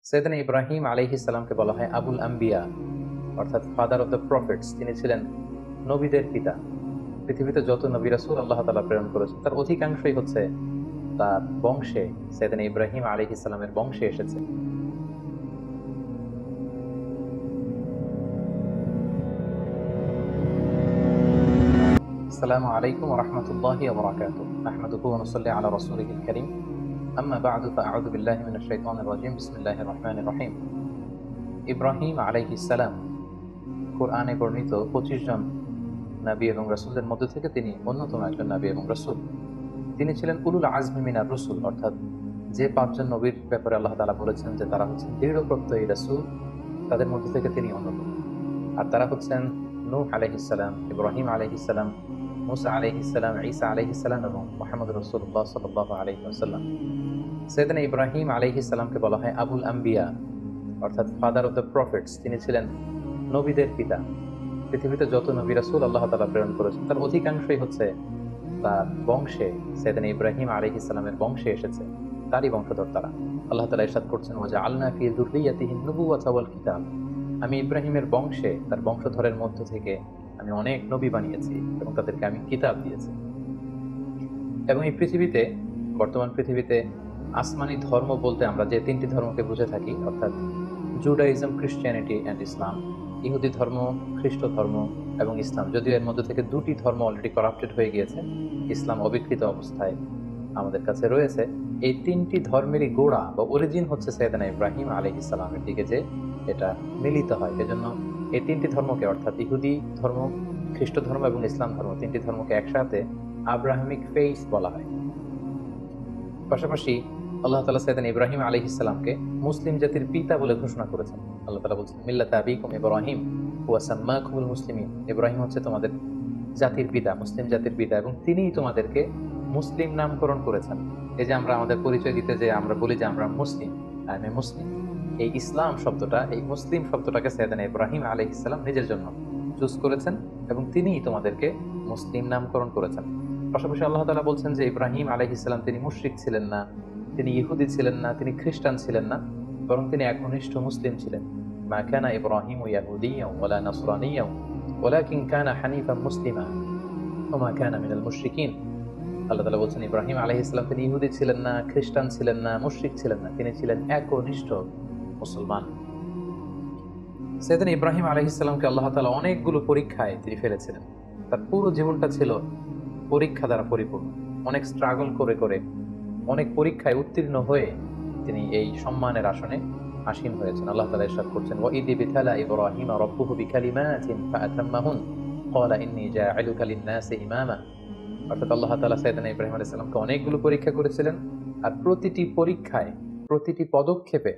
সৈয়দনা ইব্রাহিম আলাইহিস সালামকে বলা হয় আবুল আম্বিয়া, অর্থাৎ ফাদার অফ দ্য প্রফেটস। তিনি ছিলেন নবীদের পিতা। পৃথিবীতে যত নবী রাসূল আল্লাহ তাআলা প্রেরণ করেছেন তার অধিকাংশই হচ্ছে তার বংশে, সৈয়দনা ইব্রাহিম আলাইহিস সালামের বংশে এসেছে। আসসালামু আলাইকুম ওয়া রাহমাতুল্লাহি ওয়া বারাকাতুহু। নাহমাদুহু ওয়া নুসাল্লি আলা রাসূলিহিল কারীম। আম্মা বা'দু ফাআউযু বিল্লাহি মিনাশ শাইতানির রাজীম। বিসমিল্লাহির রাহমানির রাহিম। ইব্রাহিম আলাইহিস সালাম কুরআনে বর্ণিত 25 জন নবী এবং রাসূলদের মধ্য থেকে তিনি অন্যতম একজন নবী এবং রাসূল। তিনি ছিলেন উলুল আজমি মিনার রুসুল, অর্থাৎ যে 5 জন নবীর ব্যাপারে আল্লাহ তাআলা বলেছেন যে তারা হচ্ছেন দৃঢ় প্রত্যয়ী রাসূল, তাদের মধ্য থেকে তিনি অন্যতম। আর তারা হচ্ছেন নূহ আলাইহিস সালাম, ইব্রাহিম আলাইহিস সালাম, মুসা আলাইহিস সালাম, ঈসা আলাইহিস সালাম এবং মুহাম্মদ রাসূলুল্লাহ সাল্লাল্লাহু আলাইহি ওয়াসাল্লাম। সৈয়দনা ইব্রাহিম আলাইহিস সালামকে বলা হয় আবুল আম্বিয়া, অর্থাৎ ফাদার অফ দ্য প্রফেটস। তিনি ছিলেন নবীদের পিতা। পৃথিবীতে যত নবী রাসূল আল্লাহ তাআলা প্রেরণ করেছেন তার অধিকাংশই হচ্ছে তার বংশে, সৈয়দনা ইব্রাহিম আলাইহিস সালামের বংশে এসেছে, তারই বংশধর তারা। আল্লাহ তাআলা ইরশাদ করছেন, ওয়া জাআলনা ফি যুররিয়্যাতিহি নুবুওয়াতা ওয়াল কিতাব। আমি ইব্রাহিমের বংশে, তার বংশধরের মধ্য থেকে আমি অনেক নবী বানিয়েছি এবং তাদেরকে আমি কিতাব দিয়েছি। এবং এই পৃথিবীতে, বর্তমান পৃথিবীতে আসমানি ধর্ম বলতে আমরা যে 3টি ধর্মকে বুঝে থাকি, অর্থাৎ জুডাইজম, খ্রিস্টিয়ানিটি অ্যান্ড ইসলাম। ইহুদি ধর্ম, খ্রিস্ট ধর্ম এবং ইসলাম, যদিও এর মধ্যে থেকে 2টি ধর্ম অলরেডি করাপ্টেড হয়ে গিয়েছে, ইসলাম অবিকৃত অবস্থায় আমাদের কাছে রয়েছে। এই 3টি ধর্মেরই গোড়া বা অরিজিন হচ্ছে সৈয়দনা ইব্রাহিম আলাইহিস সালামের দিকে যে এটা মিলিত হয়। এজন্য এই 3টি ধর্মকে, অর্থাৎ ইহুদি ধর্ম, খ্রিস্ট ধর্ম এবং ইসলাম ধর্ম, 3টি ধর্মকে একসাথে আব্রাহামিক ফেইথ বলা হয়। পাশাপাশি আল্লাহ তাআলা সৈয়দনা ইব্রাহিম আলাইহিস সালামকে মুসলিম জাতির পিতা বলে ঘোষণা করেছেন। আল্লাহ তাআলা বলছেন, মিল্লাতা আবিকুম ইব্রাহিম ওয়া সাম্মাকুমুল মুসলিমিন। ইব্রাহিম হচ্ছে তোমাদের জাতির পিতা, মুসলিম জাতির পিতা, এবং তিনিই তোমাদেরকে মুসলিম নামকরণ করেছেন। এই যে আমরা আমাদের পরিচয় দিতে যে আমরা বলি যে আমরা মুসলিম, আই এম এ মুসলিম, এই ইসলাম শব্দটা, এই মুসলিম শব্দটাকে সৈয়দনা ইব্রাহিম আলাইহিস সালাম নিজের জন্য চুজ করেছেন এবং তিনিই তোমাদেরকে মুসলিম নামকরণ করেছেন। পাশাপাশি আল্লাহ তাআলা বলছেন যে ইব্রাহিম আলাইহিস সালাম তিনি মুশরিক ছিলেন না, তিনি ইহুদি ছিলেন না, তিনি খ্রিস্টান ছিলেন না, বরং তিনি একনিষ্ঠ মুসলিম ছিলেন। মা কানা ইব্রাহিমু ইয়াহুদিয়্যান ওয়ালা নাসরানিয়্যান ওয়ালাকিন কানা হানিফান মুসলিমা ওয়া মা কানা মিনাল মুশরিকিন। আল্লাহ তাআলা বলছেন ইব্রাহিম আলাইহিস সালাম তিনি ইহুদি ছিলেন না, খ্রিস্টান ছিলেন না, মুশরিক ছিলেন না, তিনি ছিলেন একনিষ্ঠ মুসলমান। সৈয়দনা ইব্রাহিম আলাইহিস সালামকে আল্লাহ তাআলা অনেকগুলো পরীক্ষায় তিনি ফেলেছিলেন। তার পুরো জীবনটা ছিল পরীক্ষা দ্বারা পরিপূর্ণ। অনেক স্ট্রাগল করে করে, অনেক পরীক্ষায় উত্তীর্ণ হয়ে তিনি এই সম্মানের আসনে আসীন হয়েছেন। আল্লাহ তাআলা ইরশাদ করছেন, ওয়া ইয বিতালা ইব্রাহিমা রাব্বুহু বিকালিমাতিন ফাআতাম্মাহুন ক্বালা ইন্নী জাa'িলুকা লিন-নাসি ইমামা। অর্থাৎ আল্লাহ তাআলা সাইয়েদনা ইব্রাহিম আলাইহিস সালামকে অনেকগুলো পরীক্ষা করেছিলেন, আর প্রতিটি পরীক্ষায়, প্রতিটি পদক্ষেপে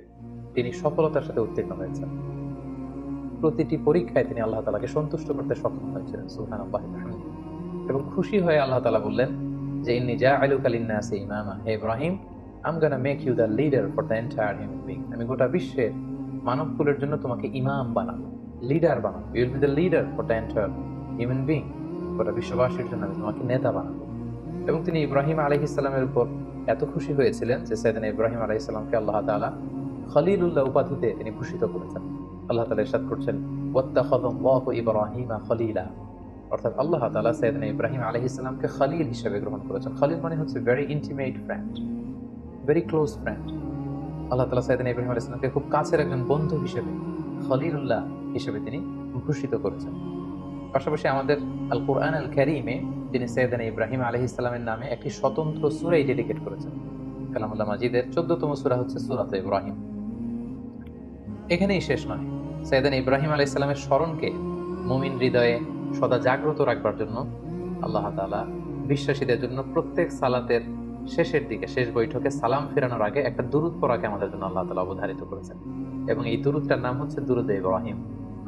তিনি সফলতার সাথে উত্তীর্ণ হয়েছেন। প্রতিটি পরীক্ষায় তিনি আল্লাহ তাআলাকে সন্তুষ্ট করতে সক্ষম হয়েছিলেন। সুবহানাল্লাহি ওয়া বিহামদিহি। এবং খুশি হয়ে আল্লাহ তাআলা বললেন যে ইন্নী জাa'িলুকা লিন-নাসি ইমামা, হে Ibrahim, I'm gonna make you the leader for the entire human being. আমি গোটা বিশ্বের মানবকুলের জন্য তোমাকে ইমাম বানাবো, লিডার বানাবো। You will be the leader for the entire human being. গোটা বিশ্ববাসীর জন্য আমি তোমাকে নেতা বানাবো। এবং তিনি ইব্রাহিম আলাইহিস সালামের উপর এত খুশি হয়েছিলেন যে সাইয়েদনা ইব্রাহিম আলাইহিস সালামকে আল্লাহ তাআলা খলিলুল্লাহ উপাধিতে তিনি ভূষিত করেছেন। আল্লাহ তাআলা ইরশাদ করছেন, ওয়াত্তাখাযাল্লাহু ইব্রাহিমা খলিলা। অর্থাৎ আল্লাহ তাআলা সাইয়েদনা ইব্রাহিম আলাইহিস সালামকে খলিল হিসেবে গ্রহণ করেছেন। খলিল মানে হচ্ছে very intimate friend, very close friend. আল্লাহ তাআলা সাইয়েদনা ইব্রাহিম আলাইহিস সালামকে খুব কাছের একজন বন্ধু হিসেবে, খলিলুল্লাহ হিসেবে তিনি ভূষিত করেছেন। পাশাপাশি আমাদের আল কুরআন আল কারীমে তিনি সাইয়েদনা ইব্রাহিম আলাইহিস সালামের নামে একটি স্বতন্ত্র সূরাই ডেডিকেট করেছেন। কালামুল্লাহ মাজিদের 14তম সূরা হচ্ছে সূরাতুল ইব্রাহিম। এখানেই শেষ নয়, সাইয়েদনা ইব্রাহিম আলাইহিস সালামের স্মরণকে মুমিন হৃদয়ে সদা জাগ্রত রাখবার জন্য আল্লাহ তাআলা বিশ্বাসীদের জন্য প্রত্যেক সালাতের শেষের দিকে, শেষ বৈঠকে সালাম ফেরানোর আগে একটা দুরূদ পড়াকে আমাদের জন্য আল্লাহ তাআলা অবধারিত করেছেন। এবং এই দুরূদটার নাম হচ্ছে দুরূদে ইব্রাহিম।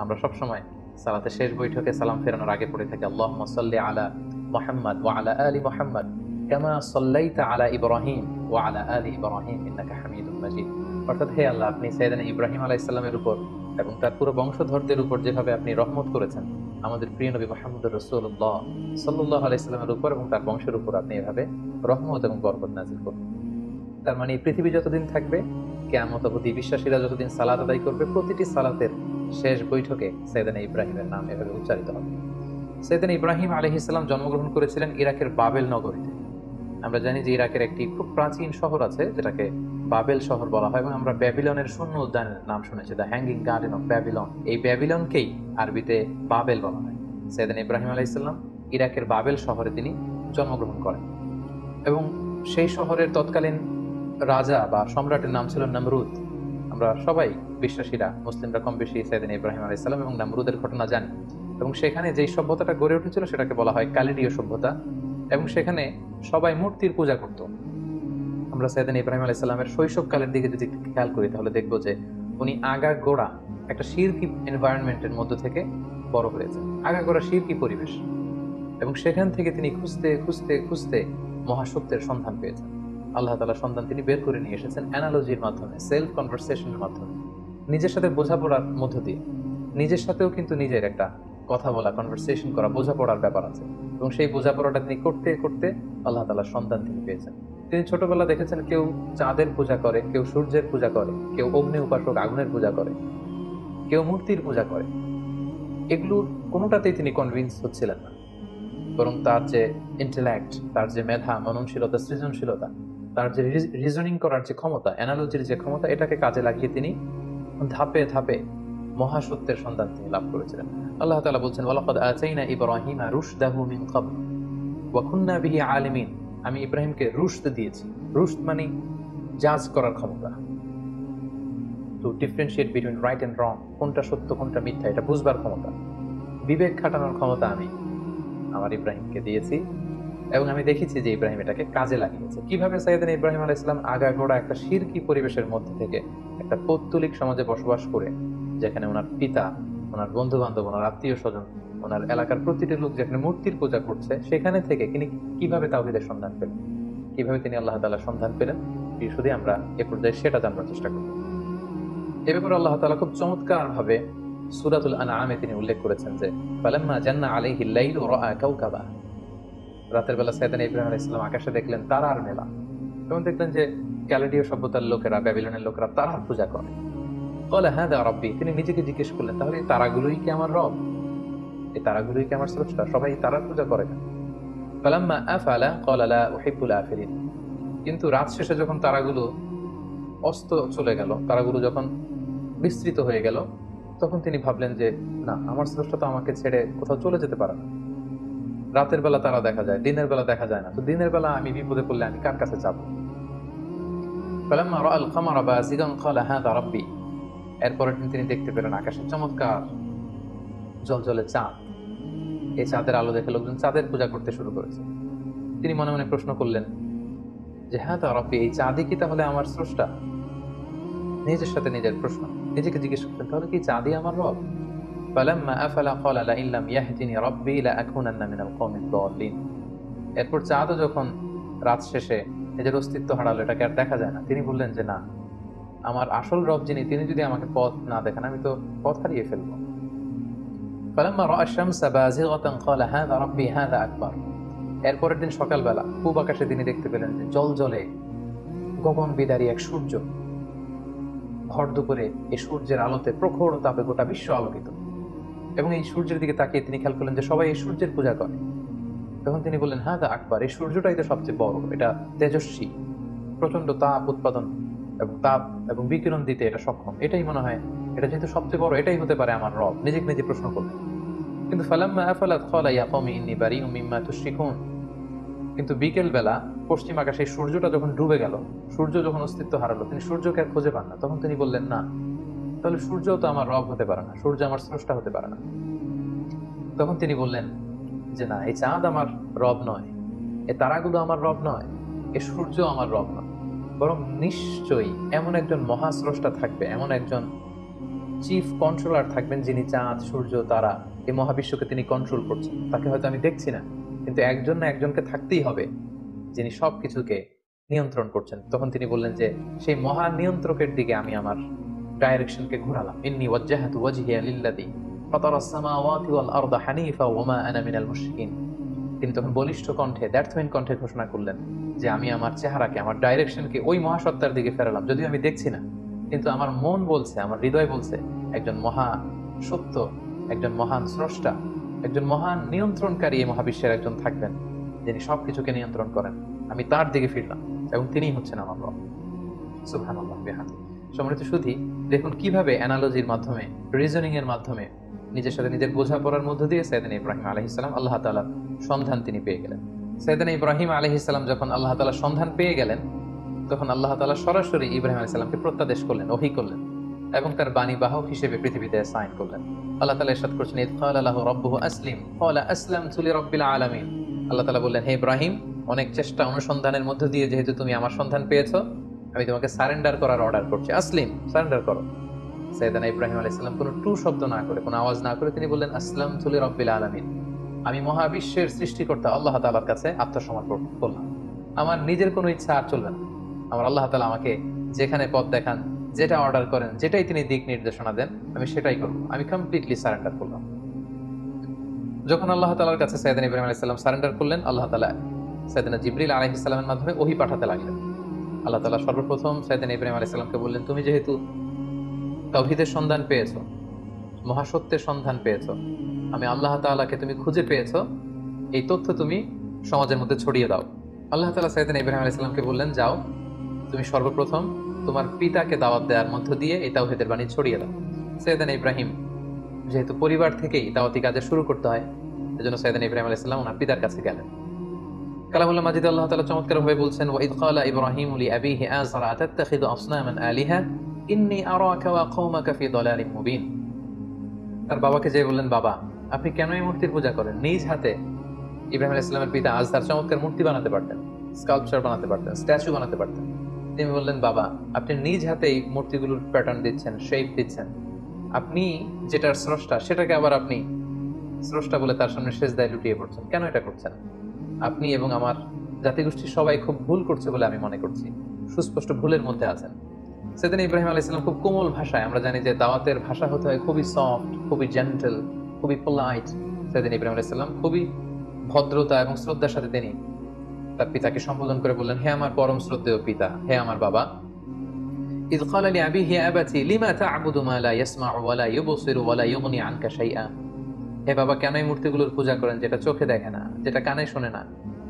আমরা সবসময় সালাতের শেষ বৈঠকে সালাম ফেরানোর আগে পড়ে থাকি, আল্লাহুম্মা সাল্লি আলা মুহাম্মাদ ওয়া আলা আলি মুহাম্মাদ কামা সাল্লাইতা আলা ইব্রাহিম ওয়া আলা আলি ইব্রাহিম ইন্নাকা হামিদুম মাজিদ। অর্থাৎ হে আল্লাহ, আপনি সাইয়েদনা ইব্রাহিম আলাইহিস সালামের উপর এবং তার পুরো বংশধরদের উপর যেভাবে আপনি রহমত করেছেন, আমাদের প্রিয় নবী মুহাম্মদুর রাসূলুল্লাহ সাল্লাল্লাহু আলাইহি সাল্লামের উপর এবং তার বংশের উপর আপনি এভাবে রহমত এবং বরকত নাযিল করুন। তার মানে এই পৃথিবী যতদিন থাকবে কিয়ামত অবধি বিশ্বাসীরা যতদিন সালাত আদায় করবে, প্রতিটি সালাতের শেষ বৈঠকে সাইয়েদনা ইব্রাহিমের নাম এভাবে উচ্চারিত হবে। সাইয়েদনা ইব্রাহিম আলাইহিস সালাম জন্মগ্রহণ করেছিলেন ইরাকের বাবেল নগরীতে। আমরা জানি যে ইরাকের একটি খুব প্রাচীন শহর আছে যেটাকে বাবেল শহর বলা হয়, এবং আমরা ব্যাবিলনের শূন্য উদ্যানের নাম শুনেছি, the hanging garden of Babylon. এই ব্যাবিলনকেই আরবিতে বাবেল বলা হয়। সাইয়েদনা ইব্রাহিম আলাইহিস সালাম ইরাকের বাবেল শহরে তিনি জন্মগ্রহণ করেন, এবং সেই শহরের তৎকালীন রাজা বা সম্রাটের নাম ছিল নমরুদ। আমরা সবাই বিশ্বাসীরা, মুসলিমরা কম বেশি সাইয়েদনা ইব্রাহিম আলাইহিস সালাম এবং নমরুদের ঘটনা জানি, এবং সেখানে যেই সভ্যতাটা গড়ে উঠেছিল সেটাকে বলা হয় কালিডীয় সভ্যতা, এবং সেখানে সবাই মূর্তির পূজা করত। আমরা সাইয়েদনা ইব্রাহিম আলাইহিস সালামের শৈশবকালের দিকে যদি খেয়াল করি তাহলে দেখবো যে উনি আগাগোড়া একটা শিরকি এনভায়রনমেন্টের মধ্য থেকে বড় হয়েছেন, আগাগোড়া শিরকি পরিবেশ, এবং সেখান থেকে তিনি খুঁজতে খুঁজতে খুঁজতে মহাসত্যের সন্ধান পেয়েছেন। আল্লাহ তাআলা সন্ধান তিনি বের করে নিয়ে এসেছেন অ্যানালজির মাধ্যমে, সেলফ কনভারসেশনের মাধ্যমে, নিজের সাথে বোঝাপড়ার মধ্য দিয়ে। নিজের সাথেও কিন্তু নিজের একটা কথা বলা, কনভারসেশন করা, বোঝাপড়ার ব্যাপার আছে, এবং সেই বোঝাপড়াটা তিনি করতে করতে আল্লাহ তাআলার সন্ধান তিনি পেয়েছেন। তিনি ছোটবেলা দেখেছেন কেউ চাঁদের পূজা করে, কেউ সূর্যের পূজা করে, কেউ অগ্নি উপাসক আগুনের পূজা করে, কেউ মূর্তির পূজা করে। এগুলোর কোনোটাতেই তিনি কনভিন্স হচ্ছিলেন না, বরং তার যে ইন্টেলেক্ট, তার যে মেধা, মননশীলতা, সৃজনশীলতা, তার যে রিজনিং করার যে ক্ষমতা, অ্যানালজির যে ক্ষমতা, এটাকে কাজে লাগিয়ে তিনি ধাপে ধাপে মহাসত্যের সন্ধান তিনি লাভ করেছিলেন। আল্লাহ তাআলা বলছেন, ওয়ালাকাদ আতাইনা ইব্রাহিমা রুশদাহু মিন ক্বাবল ওয়া কুননা বিহি আলিমিন। আমি ইব্রাহিমকে রুশদ দিয়েছি। রুশদ মানে জাজ করার ক্ষমতা, to differentiate between right and wrong, কোনটা সত্য কোনটা মিথ্যা এটা বুঝবার ক্ষমতা, বিবেক খাটানোর ক্ষমতা আমি আমার ইব্রাহিমকে দিয়েছি, এবং আমি দেখেছি যে ইব্রাহিম এটাকে কাজে লাগিয়েছে। কিভাবে সাইয়েদনা ইব্রাহিম আলাইহিস সালাম আগাগোড়া একটা শিরকি পরিবেশের মধ্যে থেকে একটা পৌত্তলিক সমাজে বসবাস করে, যেখানে ওনার পিতা, ওনার বন্ধু বান্ধব, ওনার আত্মীয় স্বজন, ওনার এলাকার প্রতিটি লোক যেখানে মূর্তির পূজা করছে, সেখানে থেকে তিনি কিভাবে তাওহীদের সন্ধান পেলেন, কিভাবে তিনি আল্লাহ তাআলার সন্ধান পেলেন, শুধু আমরা এ পর্যায়ে সেটা জানবার চেষ্টা করব। এ ব্যাপারে আল্লাহ তাআলা খুব চমৎকার ভাবে সূরাতুল আনআমে তিনি উল্লেখ করেছেন যে ফালাম্মা জান্না আলাইহিল লাইলু রাআ কাওকাবা। রাতের বেলা সাইয়েদনা ইব্রাহিম আলাইহিস সালাম আকাশে দেখলেন তারার মেলা, এবং দেখলেন যে ক্যালেডীয় সভ্যতার লোকেরা, ব্যাবিলনের লোকেরা তারার পূজা করে। ক্বালা হাযা রাব্বি, তিনি নিজেকে জিজ্ঞেস করলেন, তাহলে এই তারাগুলোই কি আমার রব? এই তারাগুলোই কি আমার স্রষ্টা? সবাই তারার পূজা করে কেন? ফালাম্মা আফালা ক্বালা লা উহিব্বুল আফিলিন। কিন্তু রাত শেষে যখন তারাগুলো অস্ত চলে গেল, তারাগুলো যখন বিস্তৃত হয়ে গেল, তখন তিনি ভাবলেন যে না, আমার স্রষ্টা তো আমাকে ছেড়ে কোথাও চলে যেতে পারে না। রাতের বেলা তারা দেখা যায়, দিনের বেলা দেখা যায় না, তো দিনের বেলা আমি বিপদে পড়লে আমি কার কাছে যাব? ফালাম্মা রাআল কামারা বাযিগান ক্বালা হাযা রাব্বি। এরপরের দিন তিনি দেখতে পেলেন আকাশে চমৎকার জ্বলজ্বলে চাঁদ। এই চাঁদের আলো দেখে লোকজন চাঁদের পূজা করতে শুরু করেছে। তিনি মনে মনে প্রশ্ন করলেন যে হাযা রাব্বি, এই চাঁদই কি তাহলে আমার স্রষ্টা? নিজের সাথে নিজের প্রশ্ন, নিজেকে জিজ্ঞেস করতেন, তাহলে কি চাঁদই আমার রব? ফালাম্মা আফালা ক্বালা লাইন লাম ইয়াহদিনি রাব্বি লাআকুনান্না মিনাল কওমিদ দাল্লিন। এরপর চাঁদও যখন রাত শেষে নিজের অস্তিত্ব হারালো, এটাকে আর দেখা যায় না, তিনি বললেন যে না, আমার আসল রব যিনি, তিনি যদি আমাকে পথ না দেখান, আমি তো পথ হারিয়ে ফেলবো। ফালাম্মা রাআ আশ-শামসা বাযিগাতান ক্বালা হাযা রাব্বি হাযা আকবার। এরপরের দিন সকালবেলা পূব আকাশে তিনি দেখতে পেলেন যে জ্বলজ্বলে গগন বিদারী এক সূর্য। ভর দুপুরে এই সূর্যের আলোতে প্রখর তাপে গোটা বিশ্ব আলোকিত, এবং এই সূর্যের দিকে তাকিয়ে তিনি খেয়াল করলেন যে সবাই এই সূর্যের পূজা করে। তখন তিনি বললেন হাযা আকবার, এই সূর্যটাই তো সবচেয়ে বড়, এটা তেজস্বী, প্রচন্ড তাপ উৎপাদন এবং তাপ এবং বিকিরণ দিতে এটা সক্ষম, এটাই মনে হয়, এটা যেহেতু সবচেয়ে বড়, এটাই হতে পারে আমার রব। নিজেকে নিজে প্রশ্ন করলেন। কিন্তু ফালাম্মা আফালাত ক্বালা ইয়া কওমি ইন্নী বারিউম মিম্মা তুশরিকুন। কিন্তু বিকেল বেলা পশ্চিম আকাশে সূর্যটা যখন ডুবে গেল, সূর্য যখন অস্তিত্ব হারালো, তিনি সূর্যকে আর খুঁজে পান না। তখন তিনি বললেন না, তাহলে সূর্যও তো আমার রব হতে পারে না, সূর্য আমার স্রষ্টা হতে পারে না। তখন তিনি বললেন যে না, এই চাঁদ আমার রব নয়, এই তারাগুলো আমার রব নয়, এই সূর্য আমার রব নয়, বরং নিশ্চয়ই এমন একজন মহাস্রষ্টা থাকবে, এমন একজন চিফ কন্ট্রোলার থাকবেন, যিনি চাঁদ, সূর্য, তারা, এই মহাবিশ্বকে তিনি কন্ট্রোল করছেন। তাকে হয়তো আমি দেখছি না, কিন্তু একজন না একজনকে থাকতেই হবে যিনি সবকিছুকে নিয়ন্ত্রণ করছেন। তখন তিনি বললেন যে সেই মহা নিয়ন্ত্রকের দিকে আমি আমার ডাইরেকশনকে ঘোরালাম। ইন্নী ওয়াজ্জাহাতু ওয়াজহিয়া লিল্লাযী ফাতারাস সামাওয়াতি ওয়াল আরদা হানিফা ওয়া মা আনা মিনাল মুশরিকিন। তিনি তখন বলিষ্ঠ কণ্ঠে, দ্ব্যর্থহীন কণ্ঠে ঘোষণা করলেন যে আমি আমার চেহারাকে, আমার ডাইরেকশনকে ওই মহাসত্তার দিকে ফেরালাম, যদিও আমি দেখছি না, কিন্তু আমার মন বলছে, আমার হৃদয় বলছে একজন মহা সত্য, একজন মহান স্রষ্টা, একজন মহান নিয়ন্ত্রণকারী এই মহাবিশ্বের একজন থাকবেন, যিনি সবকিছুকে নিয়ন্ত্রণ করেন। আমি তার দিকে ফিরলাম এবং তিনিই হচ্ছেন আমার রব। সুবহানাল্লাহ বিহামদিহি। সম্মানিত সুধী, দেখুন কিভাবে অ্যানালজির মাধ্যমে, রিজনিং এর মাধ্যমে, নিজের সাথে নিজের বোঝাপড়ার মধ্য দিয়ে সাইয়েদনা ইব্রাহিম আলাইহিস সালাম আল্লাহ তাআলার সন্ধান তিনি পেয়ে গেলেন। সাইয়েদনা ইব্রাহিম আলাইহিস সালাম যখন আল্লাহ তাআলার সন্ধান পেয়ে গেলেন, তখন আল্লাহ তাআলা সরাসরি ইব্রাহিম আলাইহিস সালামকে প্রত্যাদেশ করলেন, ওহী করলেন এবং তার বাণী বাহক হিসেবে পৃথিবীতে সাইন করলেন। আল্লাহ তাআলা ইরশাদ করছেন, ইয ক্বালা লাহু রাব্বুহু আসলিম ক্বালা আসলামতু লিরাব্বিল আলামিন। আল্লাহ তাআলা বললেন, হে ইব্রাহিম, অনেক চেষ্টা অনুসন্ধানের মধ্য দিয়ে যেহেতু তুমি আমার সন্ধান পেয়েছো, আমি তোমাকে সারেন্ডার করার অর্ডার করছি। আসলিম, সারেন্ডার করো। সাইয়েদনা ইব্রাহিম আলাইহিস সালাম কোনো টু শব্দ না করে, কোনো আওয়াজ না করে তিনি বললেন, আসলামতু লিরাব্বিল আলামিন। আমি মহাবিশ্বের সৃষ্টিকর্তা আল্লাহ তাআলার কাছে আত্মসমর্পণ করলাম। আমার নিজের কোনো ইচ্ছা আর চলবে না। আমার আল্লাহ তাআলা আমাকে যেখানে পথ দেখান, যেটা অর্ডার করেন, যেটাই তিনি দিক নির্দেশনা দেন, আমি সেটাই করব। আমি কমপ্লিটলি সারেন্ডার করলাম। যখন আল্লাহ তাআলার কাছে সাইয়েদনা ইব্রাহিম আলাইহিস সালাম সারেন্ডার করলেন, আল্লাহ তাআলা সাইয়েদনা জিবরিল আলাইহিস সালামের মাধ্যমে ওহী পাঠাতে লাগলেন। আল্লাহ তাআলা সর্বপ্রথম সাইয়েদনা ইব্রাহিম আলাইহিস সালামকে বললেন, তুমি যেহেতু তাওহীদের সন্ধান পেয়েছো, মহাসত্যের সন্ধান পেয়েছো, আমি আল্লাহ তাআলাকে তুমি খুঁজে পেয়েছো, এই তথ্য তুমি সমাজের মধ্যে ছড়িয়ে দাও। আল্লাহ তাআলা সাইয়েদনা ইব্রাহিম আলাইহিস সালামকে বললেন, যাও, তুমি সর্বপ্রথম তোমার পিতাকে দাওয়াত দেওয়ার মধ্য দিয়ে এই তাওহীদের বাণী ছড়িয়ে দাও। সাইয়েদনা ইব্রাহিম যেহেতু পরিবার থেকেই দাওয়াতি কাজে শুরু করতে হয়, এজন্য সাইয়েদনা ইব্রাহিম আলাইহিস সালাম ওনার পিতার কাছে গেলেন। কালামুল্লাহ মাজিদে আল্লাহ তাআলা চমৎকারভাবে বলছেন, ওয়া ইয ক্বালা ইব্রাহিমু লিআবিহি আযরা আতাত্তাখিযু আসনামান আলিহা ইন্নী আরাকা ওয়া কওমাকা ফি দালালিম মুবিন। তার বাবাকে যে বললেন, বাবা, আপনি কেন এই মূর্তির পূজা করেন? নিজ হাতে ইব্রাহিম আলাইহিস সালামের পিতা আজহার চমৎকার মূর্তি বানাতে পারতেন, স্কাল্পচার বানাতে পারতেন, স্ট্যাচু বানাতে পারতেন। তিনি বললেন, বাবা, আপনি নিজ হাতে এই মূর্তিগুলোর প্যাটার্ন দিচ্ছেন, শেপ দিচ্ছেন, আপনি যেটার স্রষ্টা সেটাকে আবার আপনি স্রষ্টা বলে তার সামনে সেজদায় লুটিয়ে পড়ছেন। কেন এটা করছেন? আপনি এবং আমার জাতিগোষ্ঠীর সবাই খুব ভুল করছে বলে আমি মনে করছি, সুস্পষ্ট ভুলের মধ্যে আছেন। সাইয়েদনা ইব্রাহিম আলাইহিস সালাম খুব কোমল ভাষায়, আমরা জানি যে দাওয়াতের ভাষা হতে হয় খুবই সফট, খুবই জেন্টল, খুবই পোলাইট। সাইয়েদনা ইব্রাহিম আলাইহিস সালাম খুবই ভদ্রতা এবং শ্রদ্ধার সাথে তিনি তার পিতাকে সম্বোধন করে বললেন, হে আমার পরম শ্রদ্ধেয় পিতা, হে আমার বাবা। ইয ক্বালা লিআবিহি ইয়া আবাতি লিমা তা'বুদু মা লা ইয়াসমা'ু ওয়া লা ইউবসিরু ওয়া লা ইউগনি আনকা শাইআ। হে বাবা, কেন এই মূর্তিগুলোর পূজা করেন যেটা চোখে দেখে না, যেটা কানে শোনে না,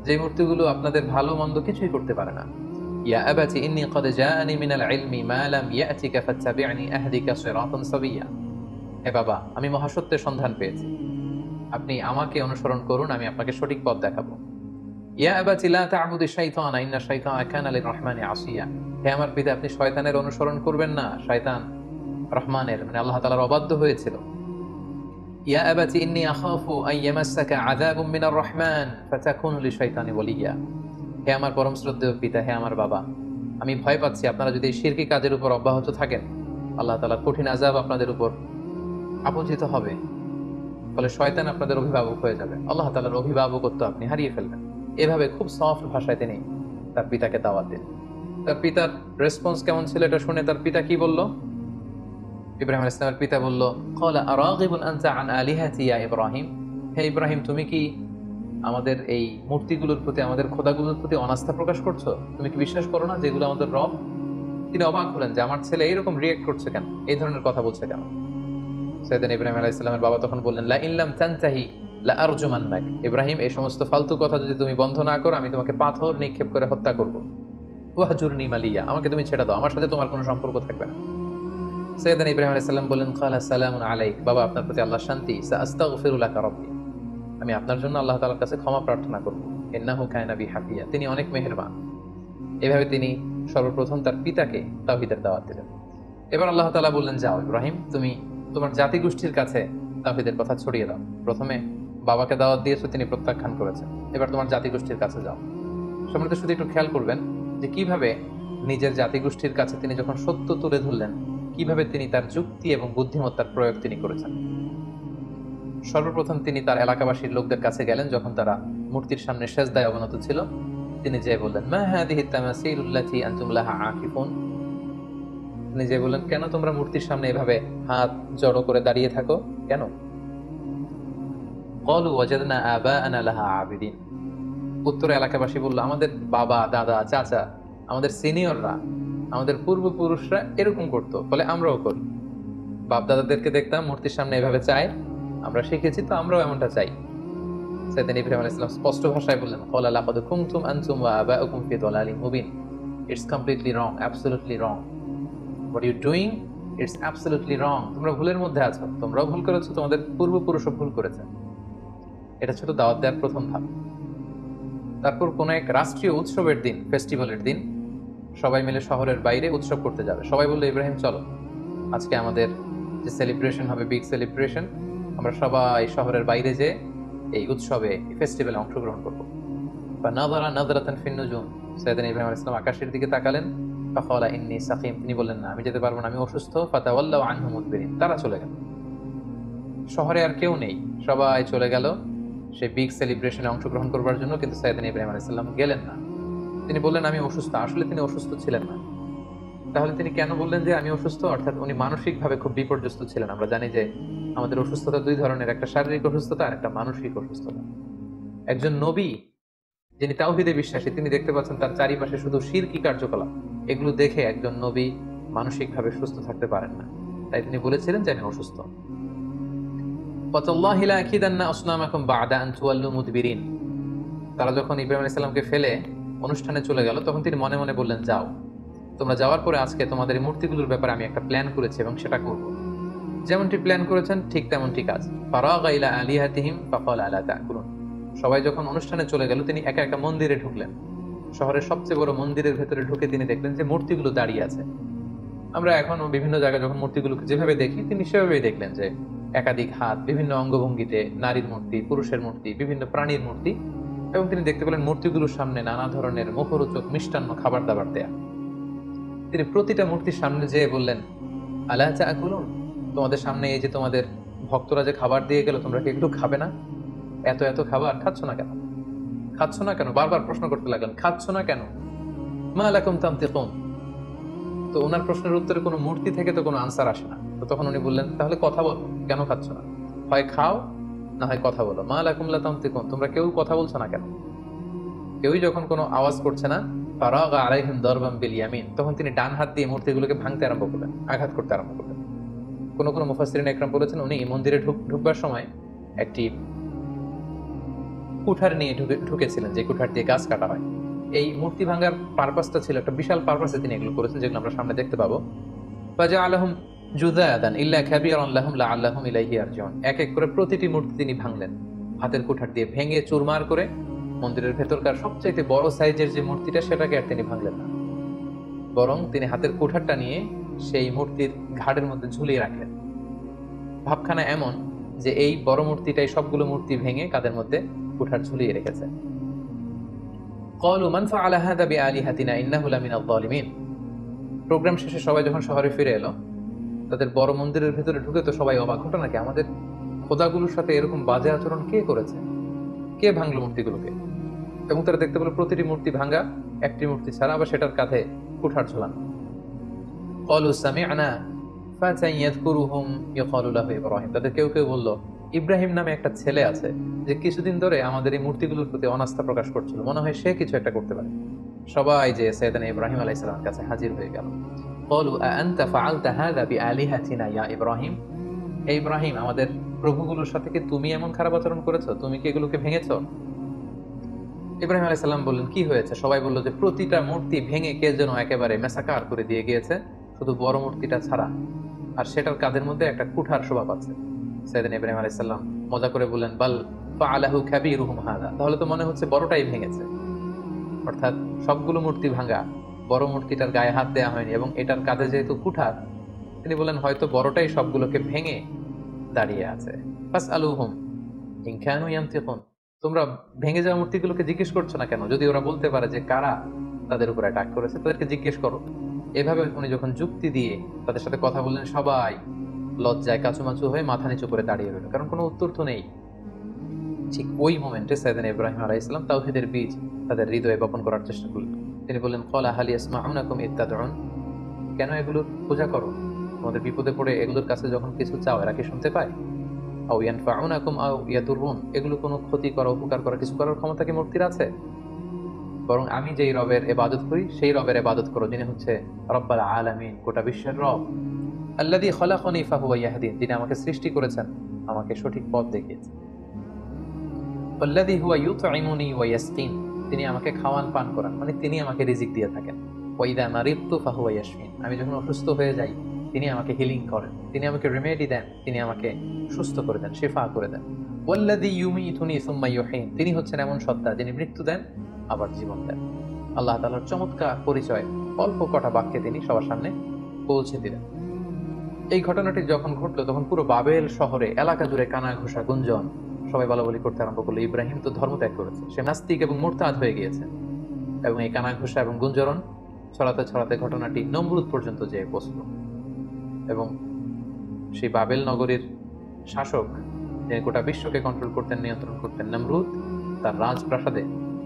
যে মূর্তিগুলো আপনাদের ভালো মন্দ কিছুই করতে পারে না। ইয়া আবাতি ইন্নী ক্বাদ জাআনি মিনাল ইলমি মা লাম ইয়াতিকা ফাত্তাবি'নি আহদিকা সিরাতান সাবিয়্যা। হে বাবা, আমি মহাসত্যের সন্ধান পেয়েছি, আপনি আমাকে অনুসরণ করুন, আমি আপনাকে সঠিক পথ দেখাবো। ইয়া আবাতি লা তা'বুদিশ শাইতানা ইন্না শাইতানা কানা লির-রাহমানি আসিয়া। হে আমার পিতা, আপনি শয়তানের অনুসরণ করবেন না, শয়তান রহমানের মানে আল্লাহ তাআলার অবাধ্য হয়েছিল। ইয়া আবাতি ইন্নী আখাফু আন ইয়ামাসসাকা আযাবুম মিনার রহমান ফাতাকুনু লিশ-শাইতানি ওয়ালিয়্যা। হে আমার পরম শ্রদ্ধেয় পিতা, হে আমার বাবা, আমি ভয় পাচ্ছি আপনারা যদি এই শিরকি কাজের উপর অব্যাহত থাকেন, আল্লাহ তাআলার কঠিন আযাব আপনাদের উপর আপতিত হবে, ফলে শয়তান আপনাদের অভিভাবক হয়ে যাবে, আল্লাহ তাআলার অভিভাবকত্ব আপনি হারিয়ে ফেলবেন। এভাবে খুব সফট ভাষায় তিনি তার পিতাকে দাওয়াত দেন। তার পিতার রেসপন্স কেমন ছিল এটা শুনে তার পিতা কি বলল? ইব্রাহিম আলাইহিস সালামের পিতা বলল, ক্বালা আরাগিবুন আনতা আন আলিহাতি ইয়া ইব্রাহিম। হে ইব্রাহিম, তুমি কি আমাদের এই মূর্তিগুলোর প্রতি, আমাদের খোদাগুলোর প্রতি অনাস্থা প্রকাশ করছো? তুমি কি বিশ্বাস করো না যেগুলো আমাদের রব? তিনি অবাক হলেন যে আমার ছেলে এইরকম রিয়েক্ট করছে কেন, এই ধরনের কথা বলছে কেন। সাইয়েদনা ইব্রাহিম আলাইহিস সালামের বাবা তখন বললেন, লা ইন লাম তানতাহি লা আরজুমান্নাক। ইব্রাহিম, এই সমস্ত ফালতু কথা যদি তুমি বন্ধ না করো, আমি তোমাকে পাথর নিক্ষেপ করে হত্যা করব। ওয়াহজুরনি মালিয়া, আমাকে তুমি ছেড়ে দাও, আমার সাথে তোমার কোনো সম্পর্ক থাকবে না। সাইয়েদনা ইব্রাহিম আলাইহিস সালাম বললেন, ক্বালা সালামুন আলাইক। বাবা, আপনার প্রতি আল্লাহর শান্তি। সাআস্তাগফিরু লাকা রাব্বি, আমি আপনার জন্য আল্লাহ তাআলার কাছে ক্ষমা প্রার্থনা করব। ইন্নাহু কানা বি হাফিয়া, তিনি অনেক মেহেরবান। এভাবে তিনি সর্বপ্রথম তার পিতাকে তাওহীদের দাওয়াত দিলেন। এবার আল্লাহ তাআলা বললেন, যাও ইব্রাহিম, তুমি তোমার জাতিগোষ্ঠীর কাছে তাওহীদের কথা ছড়িয়ে দাও। প্রথমে বাবাকে দাওয়াত দিয়েছো, তিনি প্রত্যাখ্যান করেছেন, এবার তোমার জাতিগোষ্ঠীর কাছে যাও। সম্মানিত শুধু একটু খেয়াল করবেন যে কিভাবে নিজের জাতিগোষ্ঠীর কাছে তিনি যখন সত্য তুলে ধরলেন, কিভাবে তিনি তার যুক্তি এবং বুদ্ধিমত্তার প্রয়োগ তিনি করেছেন। সর্বপ্রথম তিনি তার এলাকাবাসীর লোকদের কাছে গেলেন যখন তারা মূর্তির সামনে সেজদায় অবনত ছিল। তিনি যে বললেন, মা হাযিহি তামাসিলুল্লাতী আনতুম লাহা আকিফুন। তিনি যে বললেন, কেন তোমরা মূর্তির সামনে এভাবে হাত জড়ো করে দাঁড়িয়ে থাকো কেন? ক্বালু ওয়াজাদনা আবাআনা লাহা আবিদিন। উত্তরে এলাকাবাসী বলল, আমাদের বাবা, দাদা, চাচা, আমাদের সিনিয়ররা আমাদের পূর্বপুরুষরা এরকম করতো, ফলে আমরাও করি। বাপ দাদাদেরকে দেখতাম মূর্তির সামনে এভাবে চায়, আমরা শিখেছি, তো আমরাও এমনটা চাই। সাইয়েদনা ইব্রাহিম আলাইহিস সালাম স্পষ্ট ভাষায় বললেন, ক্বালা লাকাদ কুনতুম আনতুম ওয়া আবাউকুম ফি দালালিন মুবিন। It's completely wrong, absolutely wrong. What you doing, it's absolutely wrong. তোমরা ভুলের মধ্যে আছো, তোমরাও ভুল করেছো, তোমাদের পূর্বপুরুষও ভুল করেছে। এটা ছিল দাওয়াত দেওয়ার প্রথম ধাপ। তারপর কোন এক রাষ্ট্রীয় উৎসবের দিন, ফেস্টিভ্যালের দিন, সবাই মিলে শহরের বাইরে উৎসব করতে যাবে। সবাই বললো, ইব্রাহিম চলো, আজকে আমাদের যে সেলিব্রেশন হবে, বিগ সেলিব্রেশন, আমরা সবাই শহরের বাইরে যে এই উৎসবে, এই ফেস্টিভ্যালে অংশগ্রহণ করবো। বা নাযারা নাযরাতান ফিন নুজুম, সাইয়েদনা ইব্রাহিম আলাইহিস সালাম আকাশের দিকে তাকালেন। ফাকালা ইন্নী সাকিম, তিনি বললেন, না আমি যেতে পারবো না, আমি অসুস্থ। ফাতাওয়াল্লাউ আনহু মুদবিরিন, তারা চলে গেল। শহরে আর কেউ নেই, সবাই চলে গেল সেই বিগ সেলিব্রেশনে অংশগ্রহণ করবার জন্য, কিন্তু সাইয়েদনা ইব্রাহিম আলাইহিস সালাম গেলেন না। তিনি বললেন, আমি অসুস্থ। আসলে তিনি অসুস্থ ছিলেন না। তাহলে তিনি কেন বললেন যে আমি অসুস্থ? অর্থাৎ উনি মানসিকভাবে খুব বিপর্যস্ত ছিলেন। আমরা জানি যে আমাদের অসুস্থতা দুই ধরনের, একটা শারীরিক অসুস্থতা আর একটা মানসিক অসুস্থতা। একজন নবী যিনি তাওহীদে বিশ্বাসী, তিনি দেখতে পাচ্ছেন তার চারিপাশে শুধু শিরকি কার্যকলাপ। এগুলো দেখে একজন নবী মানসিকভাবে সুস্থ থাকতে পারেন না। তাই তিনি বলেছিলেন যে আমি অসুস্থ। ওয়াতাল্লাহি লা আকিদান্না আসনামাকুম বা'দা আন তুওয়াল্লু মুদবিরিন। তারা যখন ইব্রাহিম আলাইহিস সালামকে ফেলে অনুষ্ঠানে চলে গেল, তখন তিনি মনে মনে বললেন, যাও, তোমরা যাওয়ার পরে আজকে তোমাদের এই মূর্তিগুলোর ব্যাপারে আমি একটা প্ল্যান করেছি এবং সেটা করব। যেমনটি প্ল্যান করেছেন ঠিক তেমনটি কাজ। ফারাগা ইলা আলিহাতিহিম ফাকালা আলা তাকুলুন। সবাই যখন অনুষ্ঠানে চলে গেল, তিনি একা একা মন্দিরে ঢুকলেন। শহরের সবচেয়ে বড় মন্দিরের ভেতরে ঢুকে তিনি দেখলেন যে মূর্তিগুলো দাঁড়িয়ে আছে। আমরা এখনো বিভিন্ন জায়গায় যখন মূর্তিগুলোকে যেভাবে দেখি, তিনি সেভাবেই দেখলেন যে একাধিক হাত, বিভিন্ন অঙ্গভঙ্গিতে, নারীর মূর্তি, পুরুষের মূর্তি, বিভিন্ন প্রাণীর মূর্তি, এবং তিনি দেখতে পেলেন মূর্তিগুলোর সামনে নানা ধরনের মুখরোচক মিষ্টান্ন খাবার দাবার দেয়া। তিনি প্রতিটা মূর্তির সামনে যেয়ে বললেন, আলা তাকুলুন, তোমাদের সামনে এই যে তোমাদের ভক্তরা যে খাবার দিয়ে গেল, তোমরা কি একটু খাবে না? এত এত খাবার খাচ্ছ না কেন? খাচ্ছ না কেন? বারবার প্রশ্ন করতে লাগলেন, খাচ্ছ না কেন? মা লাকুম তানতিকুন। তো ওনার প্রশ্নের উত্তরে কোনো মূর্তি থেকে তো কোনো আনসার আসে না। তো তখন উনি বললেন, তাহলে কথা বলো, কেন খাচ্ছ না? হয় খাও, না হয় কথা বলো। মা লাকুম লা তানতিকুন, তোমরা কেউ কথা বলছো না কেন? কেউই যখন কোনো আওয়াজ করছে না, ফারাগা আলাইহিম দারবাম বিল ইয়ামিন, তখন তিনি ডান হাত দিয়ে মূর্তিগুলোকে ভাঙতে আরম্ভ করলেন, আঘাত করতে আরম্ভ করলেন। কোন কোন মুফাসসিরিন একরাম বলেছেন, উনি মন্দিরে ঢুকবার সময় একটি কুঠার নিয়ে ঢুকেছিলেন, যে কুঠার দিয়ে গাছ কাটা হয়। এই মূর্তি ভাঙার পারপাসটা ছিল একটা বিশাল পারপাসে তিনি এগুলো করেছেন, যেগুলো আমরা সামনে দেখতে পাবো। ফাজআলাহুম জুযাদান ইল্লা কাবীরান লাহুম লাআল্লাহুম ইলাইহি ইয়ারজিউন। এক এক করে প্রতিটি মূর্তি তিনি ভাঙলেন, হাতের কুঠার দিয়ে ভেঙে চুরমার করে। মন্দিরের ভেতরকার সবচাইতে বড় সাইজের যে মূর্তিটা, সেটাকে আর তিনি ভাঙলেন না, বরং তিনি হাতের কুঠারটা নিয়ে সেই মূর্তির ঘাড়ের মধ্যে ঝুলিয়ে রাখলেন। ভাবখানা এমন যে এই বড় মূর্তিটাই সবগুলো মূর্তি ভেঙে কাদের মধ্যে কুঠার ঝুলিয়ে রেখেছে। ক্বালু মান ফাআলা হাযা বিআলিহাতিনা ইন্নাহু লামিনাল যালিমিন। প্রোগ্রাম শেষে সবাই যখন শহরে ফিরে এলো, তাদের বড় মন্দিরের ভেতরে ঢুকে তো সবাই অবাক, ঘটনা কি? আমাদের খোদাগুলোর সাথে এরকম বাজে আচরণ কে করেছে? কে ভাঙলো মূর্তিগুলোকে? এবং তারা দেখতে পেল প্রতিটি মূর্তি ভাঙা, একটি মূর্তি ছাড়া আবার সেটার কাঁধে কুঠার ঝোলানো। ক্বালু সামি'না ফাতান ইয়াযকুরুহুম ইউকালু লাহু ইব্রাহিম। তাদের কেউ কেউ বলল, ইব্রাহিম নামে একটা ছেলে আছে যে কিছুদিন ধরে আমাদের এই মূর্তিগুলোর প্রতি অনাস্থা প্রকাশ করছিল, মনে হয় সে কিছু একটা করতে পারে। সবাই যে সাইয়েদনা ইব্রাহিম আলাইহিস সালামের কাছে হাজির হয়ে গেল। ক্বালু আআনতা ফাআলতা হাযা বিআলিহাতিনা ইয়া ইব্রাহিম। হে ইব্রাহিম, আমাদের প্রভুগুলোর সাথে কি তুমি এমন খারাপ আচরণ করেছো? তুমি কি এগুলোকে ভেঙেছো? ইব্রাহিম আলাইহিস সালাম বললেন, কি হয়েছে? সবাই বলল যে প্রতিটা মূর্তি ভেঙে কে যেন একেবারে মেসাকার করে দিয়ে গিয়েছে, শুধু বড় মূর্তিটা ছাড়া, আর সেটার কাঁধের মধ্যে একটা কুঠার শোভা পাচ্ছে। সাইয়েদনা ইব্রাহিম আলাইহিস সালাম মজা করে বললেন, বাল ফাআলাহু কাবীরুহুম হাযা, তাহলে তো মনে হচ্ছে বড়টাই ভেঙেছে। অর্থাৎ সবগুলো মূর্তি ভাঙা, বড় মূর্তিটার গায়ে হাত দেওয়া হয়নি, এবং এটার কাঁধে যেহেতু কুঠার, তিনি বললেন হয়তো বড়টাই সবগুলোকে ভেঙে দাঁড়িয়ে আছে। ফাসআলুহুম ইন কানু ইয়ানতিকুন। তোমরা ভেঙে যাওয়া মূর্তিগুলোকে জিজ্ঞেস করছো না কেন? যদি ওরা বলতে পারে যে কারা তাদের উপর অ্যাটাক করেছে, তাদেরকে জিজ্ঞেস করো। এভাবে উনি যখন যুক্তি দিয়ে তাদের সাথে কথা বললেন, সবাই লজ্জায় কাচুমাচু হয়ে মাথা নিচু করে দাঁড়িয়ে রইল, কারণ কোনো উত্তর তো নেই। ঠিক ওই মোমেন্টে সাইয়েদনা ইব্রাহিম আলাইহিস সালাম তাওহীদের বীজ তাদের হৃদয়ে বপন করার চেষ্টা করলেন। তিনি বললেন, ক্বালা হাল ইয়াসমাউনাকুম ইয তাদউন। কেন এগুলোর পূজা করো? তোমাদের বিপদে পড়ে এগুলোর কাছে যখন কিছু চাও, এরা কি শুনতে পায়? আও ইয়ানফাউনাকুম আও ইয়াদুররুন, এগুলো কোনো ক্ষতি করা, উপকার করা, কিছু করার ক্ষমতা কি মূর্তির আছে? বরং আমি যেই রবের ইবাদত করি সেই রবের ইবাদত করো, যিনি হচ্ছে রব্বুল আলামিন, গোটা বিশ্বের রব। আল্লাযী খলাকানি ফাহুয়া ইয়াহদিন, যিনি আমাকে সৃষ্টি করেছেন, আমাকে সঠিক পথ দেখিয়েছেন। আল্লাযী হুয়া ইউতঈমুনি ওয়া ইয়াসকিন, তিনি আমাকে খাওয়ান পান করান, মানে তিনি আমাকে রিজিক দিয়ে থাকেন। ওয়া ইযা মারিদতু ফাহুয়া ইয়াশফিন, আমি যখন অসুস্থ হয়ে যাই তিনি আমাকে হিলিং করেন, তিনি আমাকে রেমেডি দেন, তিনি আমাকে সুস্থ করে দেন, শিফা করে দেন। ওয়াল্লাযী ইউমীতুনি সুম্মা ইউহীন, তিনি হচ্ছেন এমন সত্তা যিনি মৃত্যু দেন আবার জীবন দেন। আল্লাহ তাআলার চমৎকার পরিচয় অল্প কটা বাক্যে তিনি সবার সামনে পৌঁছে দিলেন। এই ঘটনাটি যখন ঘটলো তখন পুরো বাবেল শহরে এলাকা জুড়ে কানা ঘোষা গুঞ্জন, সবাই বলাবলি করতে আরম্ভ করলো, ইব্রাহিম তো ধর্ম ত্যাগ করেছে, সে নাস্তিক এবং মুরতাদ হয়ে গিয়েছে। এবং এই কানা ঘোষা এবং গুঞ্জরণ ছড়াতে ছড়াতে ঘটনাটি নমরুদ পর্যন্ত যেয়ে পৌঁছল। এবং সেই বাবেল নগরীর শাসক, যিনি গোটা বিশ্বকে কন্ট্রোল করতেন, নিয়ন্ত্রণ করতেন, নমরুদ, তার রাজপ্রাসাদে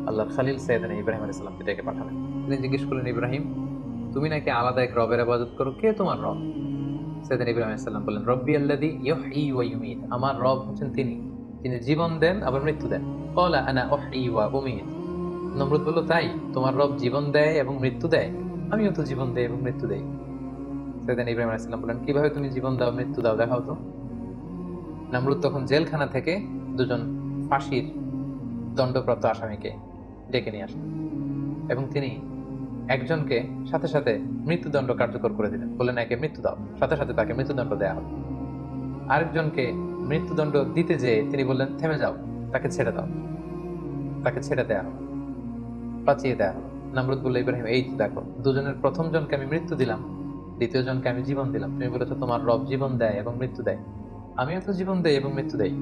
আল্লাহর খলিল সাইয়েদনা ইব্রাহিম আলাইহিস সালামকে ডেকে পাঠালেন। তিনি জিজ্ঞেস করলেন, ইব্রাহিম, তুমি নাকি আলাদা এক রবের ইবাদত করো, কে তোমার রব? সাইয়েদনা ইব্রাহিম আলাইহিস সালাম বললেন, রব্বি আল্লাযী ইউহয়ী ওয়া ইউমীত, আমার রব হচ্ছেন তিনি, যিনি জীবন দেন আবার মৃত্যু দেন। ক্বালা আনা উহয়ী ওয়া উমীত। নমরুদ বলল, তাই তোমার রব জীবন দেয় এবং মৃত্যু দেয়? আমিও তো জীবন দেই এবং মৃত্যু দেই। সাইয়েদনা ইব্রাহিম আলাইহিস সালাম বললেন, কিভাবে তুমি জীবন দাও মৃত্যু দাও, দেখাও তো। নমরুদ তখন জেলখানা থেকে দুজন ফাঁসির দণ্ডপ্রাপ্ত আসামিকে ডেকে নিয়ে আসলেন এবং তিনি একজনকে সাথে সাথে মৃত্যুদণ্ড কার্যকর করে দিলেন, বললেন, একে মৃত্যু দাও, সাথে সাথে তাকে মৃত্যুদণ্ড দেয়া হলো। আরেকজনকে মৃত্যুদণ্ড দিতে যেয়ে তিনি বললেন, থেমে যাও, তাকে ছেড়ে দাও, তাকে ছেড়ে দেয়া হলো, বাঁচিয়ে দেয়া হলো। নমরুদ বলল, ইব্রাহিম, এই দেখো, দুজনের প্রথম জনকে আমি মৃত্যু দিলাম, দ্বিতীয় জনকে আমি জীবন দিলাম। তুমি বলেছো তোমার রব জীবন দেয় এবং মৃত্যু দেয়, আমিও তো জীবন দেই এবং মৃত্যু দেই।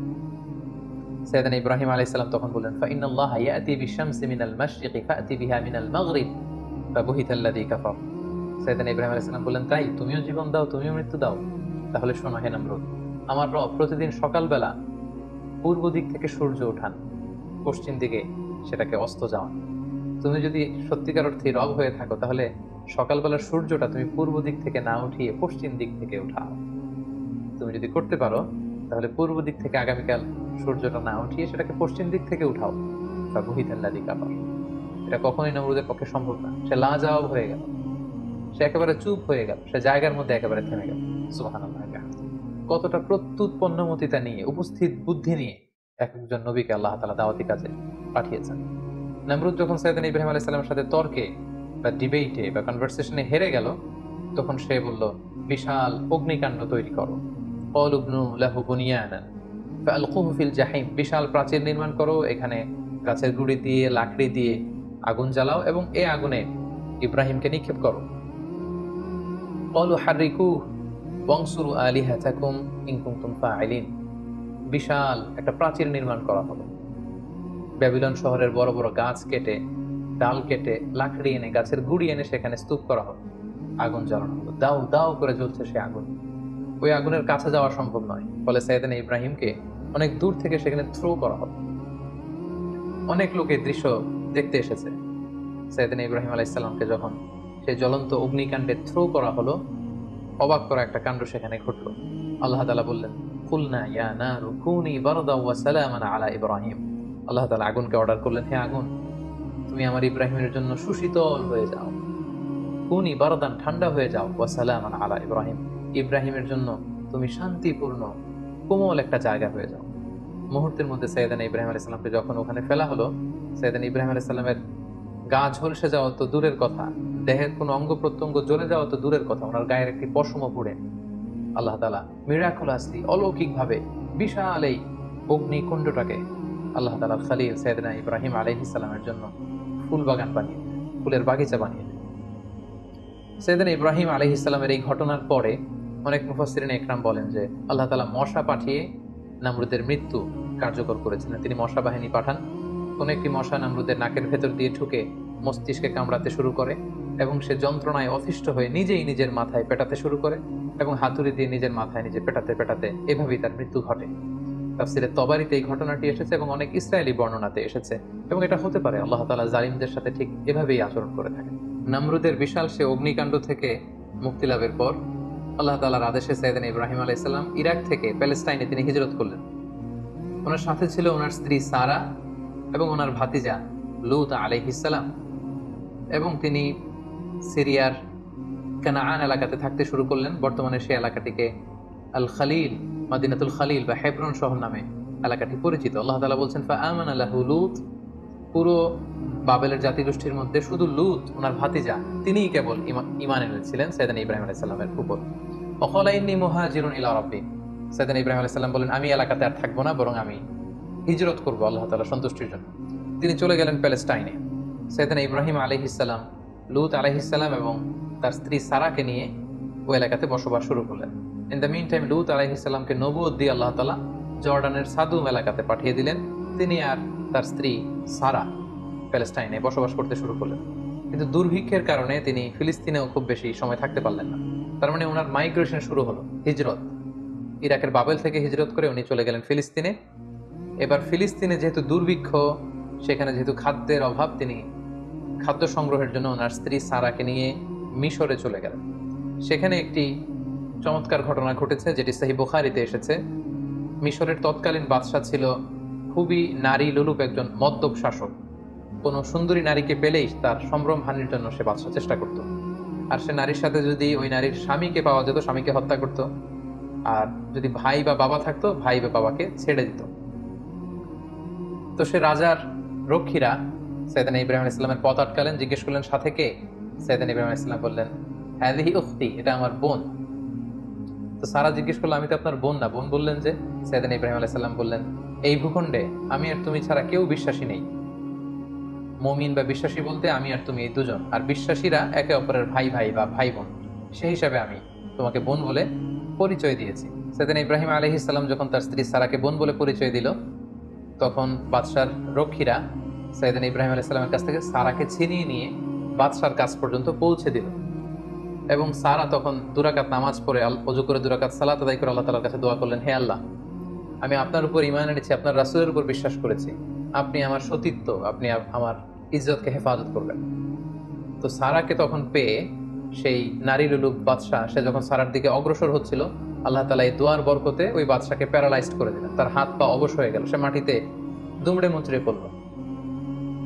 সাইয়েদনা ইব্রাহিম আলাইহিস সালাম তখন বললেন, ফাইন্নাল্লাহা ইয়াতি বিশ-শামসি মিনাল মাশরিকি ফাতি বিহা মিনাল মাগরিব ফাবুহিতাল্লাযী কাফার। সাইয়েদনা ইব্রাহিম আলাইহিস সালাম বললেন, তাই তুমিও জীবন দাও, তুমিও মৃত্যু দাও? তাহলে শোনো হে নমরুদ, আমার রব প্রতিদিন সকালবেলা পূর্ব দিক থেকে সূর্য ওঠান, পশ্চিম দিকে সেটাকে অস্ত যাওয়ান। তুমি যদি সত্যিকার অর্থে রব হয়ে থাকো তাহলে সকালবেলার সূর্যটা তুমি পূর্ব দিক থেকে না উঠিয়ে পশ্চিম দিক থেকে উঠাও। তুমি যদি করতে পারো তাহলে পূর্ব দিক থেকে আগামীকাল সূর্যটা না উঠিয়ে সেটাকে পশ্চিম দিক থেকে উঠাও। ফাবুহিতাল্লাযী কাফার। এটা কখনোই নমরুদের পক্ষে সম্ভব না। সে লাজবাব হয়ে গেল, সে একেবারে চুপ হয়ে গেল, সে জায়গার মধ্যে একেবারে থেমে গেল। সুবহানাল্লাহ। কতটা প্রত্যুৎপন্নমতিতা নিয়ে, উপস্থিত বুদ্ধি নিয়ে একজন নবীকে আল্লাহ তাআলা দাওয়াতি কাজে পাঠিয়েছেন। নমরুদ যখন সাইয়েদনা ইব্রাহিম আলাইহিস সালামের সাথে তর্কে বা ডিবেটে বা কনভারসেশনে হেরে গেল, তখন সে বলল, বিশাল অগ্নিকাণ্ড তৈরি করো, ক্বালু ইবনু লাহু বুনিয়ানান ফাআলকুহু ফিল জাহিম, বিশাল প্রাচীর নির্মাণ করো, এখানে গাছের গুড়ি দিয়ে লাকড়ি দিয়ে আগুন জ্বালাও এবং এই আগুনে ইব্রাহিমকে নিক্ষেপ করো। ক্বালু হাররিকুহু ওয়ানসুরু আলিহাতাকুম ইন কুনতুম ফাইলিন, বিশাল একটা প্রাচীর নির্মাণ করা হলো। ব্যাবিলন শহরের বড় বড় গাছ কেটে, ডাল কেটে, লাকড়ি এনে, গাছের গুড়ি এনে সেখানে স্তূপ করা হলো, আগুন জ্বালানো হলো, দাউ দাউ করে জ্বলছে সে আগুন। ওই আগুনের কাছে যাওয়া সম্ভব নয়, ফলে সাইয়েদনা ইব্রাহিমকে অনেক দূর থেকে সেখানে থ্রো করা হলো। অনেক লোক এই দৃশ্য দেখতে এসেছে। সাইয়েদনা ইব্রাহিম আলাইহিস সালামকে যখন সেই জ্বলন্ত অগ্নিকাণ্ডে থ্রো করা হলো, অবাক করা একটা কাণ্ড সেখানে ঘটলো। আল্লাহ তাআলা বললেন, কুলনা ইয়া নারু কুনি বারদাও ওয়া সালামান আলা ইব্রাহিম। আল্লাহ তাআলা আগুনকে অর্ডার করলেন, হে আগুন, তুমি আমার ইব্রাহিমের জন্য সুশীতল হয়ে যাও, কুনি বারদান, ঠান্ডা হয়ে যাও, ওয়া সালামান আলা ইব্রাহিম, ইব্রাহিমের জন্য তুমি শান্তিপূর্ণ কোমল একটা জায়গা হয়ে যাও। মুহূর্তের মধ্যে সাইয়েদনা ইব্রাহিম আলাইহিস সালামকে যখন ওখানে ফেলা হলো, সাইয়েদনা ইব্রাহিম আলাইহিস সালামের গা ঝলসে যাওয়া তো দূরের কথা, দেহের কোনো অঙ্গ প্রত্যঙ্গ জ্বলে যাওয়া তো দূরের কথা, ওনার গায়ের একটি পশমও পুড়ে। আল্লাহ তাআলা মিরাকুলাসলি, অলৌকিকভাবে বিশাল এই অগ্নিকুণ্ডটাকে আল্লাহ তাআলার খলিল সাইয়েদনা ইব্রাহিম আলাইহিস সালামের জন্য ফুল বাগান বানিয়ে, ফুলের বাগিচা বানিয়ে দিলেন। সাইয়েদনা ইব্রাহিম আলাইহিস সালামের এই ঘটনার পরে অনেক মুফাসসিরিন ইকরাম বলেন যে আল্লাহ তাআলা মশা পাঠিয়ে নমরুদের মৃত্যু কার্যকর করেছিলেন। তিনি মশা বাহিনী পাঠান, কোন একটি মশা নমরুদের নাকের ভেতর দিয়ে ঢুকে মস্তিষ্কে কামড়াতে শুরু করে এবং সে যন্ত্রণায় অতিষ্ঠ হয়ে নিজেই নিজের মাথায় পেটাতে শুরু করে এবং হাতুড়ি দিয়ে নিজের মাথায় নিজে পেটাতে পেটাতে এভাবেই তার মৃত্যু ঘটে। তাফসিরে তবারিতে এই ঘটনাটি এসেছে এবং অনেক ইসরায়েলি বর্ণনাতে এসেছে এবং এটা হতে পারে আল্লাহ তাআলা জালিমদের সাথে ঠিক এভাবেই আচরণ করে থাকেন। নমরুদের বিশাল সে অগ্নিকাণ্ড থেকে মুক্তি লাভের পর আল্লাহ তাআলার আদেশে সাইয়েদনা ইব্রাহিম আলাইহিস সালাম ইরাক থেকে প্যালেস্টাইনে তিনি হিজরত করলেন। ওনার সাথে ছিল ওনার স্ত্রী সারা এবং ওনার ভাতিজা লূত আলাইহিস সালাম। এবং তিনি সিরিয়ার কানাআন এলাকাতে থাকতে শুরু করলেন। বর্তমানে সেই এলাকাটিকে আল খালিল, মাদিনাতুল খালিল বা হেব্রন শহর নামে এলাকাটি পরিচিত। আল্লাহ তাআলা বলছেন ফাআমানা লাহু লূত, পুরো বাবেলের জাতিগোষ্ঠীর মধ্যে শুধু লূত ওনার ভাতিজা তিনিই কেবল ঈমান এনেছিলেন সাইয়েদনা ইব্রাহিম আলাইহিস সালামের উপর। ওয়াকালা ইন্নী মুহাজিরুন ইলা রাব্বি, সাইয়েদনা ইব্রাহিম আলাইহিস সালাম বলেন আমি এলাকাতে আর থাকবো না, বরং আমি হিজরত করব আল্লাহ তাআলার সন্তুষ্টির জন্য। তিনি চলে গেলেন প্যালেস্টাইনে। সাইয়েদনা ইব্রাহিম আলাইহিস সালাম লূত আলাইহিস সালাম এবং তার স্ত্রী সারাকে নিয়ে ওই এলাকাতে বসবাস শুরু করলেন। ইন দ্য মিন টাইম লূত আলাইহিস সালামকে নবুয়ত দিয়ে আল্লাহ তাআলা জর্ডানের সাদুম এলাকাতে পাঠিয়ে দিলেন। তিনি আর তার স্ত্রী সারা প্যালেস্টাইনে বসবাস করতে শুরু করলেন। কিন্তু দুর্ভিক্ষের কারণে তিনি ফিলিস্তিনেও খুব বেশি সময় থাকতে পারলেন না। তার মানে ওনার মাইগ্রেশন শুরু হলো, হিজরত। ইরাকের বাবেল থেকে হিজরত করে উনি চলে গেলেন ফিলিস্তিনে। এবার ফিলিস্তিনে যেহেতু দুর্ভিক্ষ, সেখানে যেহেতু খাদ্যের অভাব, তিনি খাদ্য সংগ্রহের জন্য ওনার স্ত্রী সারাকে নিয়ে মিশরে চলে গেলেন। সেখানে একটি চমৎকার ঘটনা ঘটেছে যেটি সহিহ বুখারীতে এসেছে। মিশরের তৎকালীন বাদশা ছিল খুবই নারী লোলুপ একজন মদ্যপ শাসক। কোনো সুন্দরী নারীকে পেলেই তার সম্ভ্রম হানির জন্য সে বাদশা চেষ্টা করত। আর সে নারীর সাথে যদি ওই নারীর স্বামীকে পাওয়া যেত, স্বামীকে হত্যা করত। আর যদি ভাই বা বাবা থাকতো, ভাই বা বাবাকে ছেড়ে দিত। তো সে রাজার রক্ষীরা সাইয়েদনা ইব্রাহিম আলাইহিস সালামের পথ আটকালেন, জিজ্ঞেস করলেন সাথে কে? সাইয়েদনা ইব্রাহিম আলাইহিস সালাম বললেন হাযিহি উখতি, এটা আমার বোন। তো সারা জিজ্ঞেস করলো আমি তো আপনার বোন না। বোন বললেন যে? সাইয়েদনা ইব্রাহিম আলাইহিস সালাম বললেন এই ভূখণ্ডে আমি আর তুমি ছাড়া কেউ বিশ্বাসী নেই। মুমিন বা বিশ্বাসী বলতে আমি আর তুমি এই দুজন, আর বিশ্বাসীরা একে অপরের ভাই ভাই বা ভাই বোন। সেই হিসাবে আমি তোমাকে বোন বলে পরিচয় দিয়েছি। সাইয়েদনা ইব্রাহিম আলাইহিস সালাম যখন তার স্ত্রী সারাকে বোন বলে পরিচয় দিল, তখন বাদশার রক্ষীরা সাইয়েদনা ইব্রাহিম আলাইহিস সালামের কাছ থেকে সারাকে ছিনিয়ে নিয়ে বাদশার কাছ পর্যন্ত পৌঁছে দিল। এবং সারা তখন 2 রাকাত নামাজ পড়ে ওযু করে 2 রাকাত সালাত আদায় করে আল্লাহ তাআলার কাছে দোয়া করলেন, হে আল্লাহ, আমি আপনার উপর ঈমান এনেছি, আপনার রাসূলের উপর বিশ্বাস করেছি, আপনি আমার সতীত্ব, আপনি আমার ইজ্জতকে হেফাজত করবেন। তো সারাকে তখন পেয়ে সেই নারী লোলুপ বাদশা, সে যখন সারার দিকে অগ্রসর হচ্ছিল, আল্লাহ তাআলা এই দোয়ার বরকতে ওই বাদশাকে প্যারালাইজড করে দিলেন। তার হাত পা অবশ হয়ে গেল, সে মাটিতে দুমড়ে মুচড়ে পড়ল।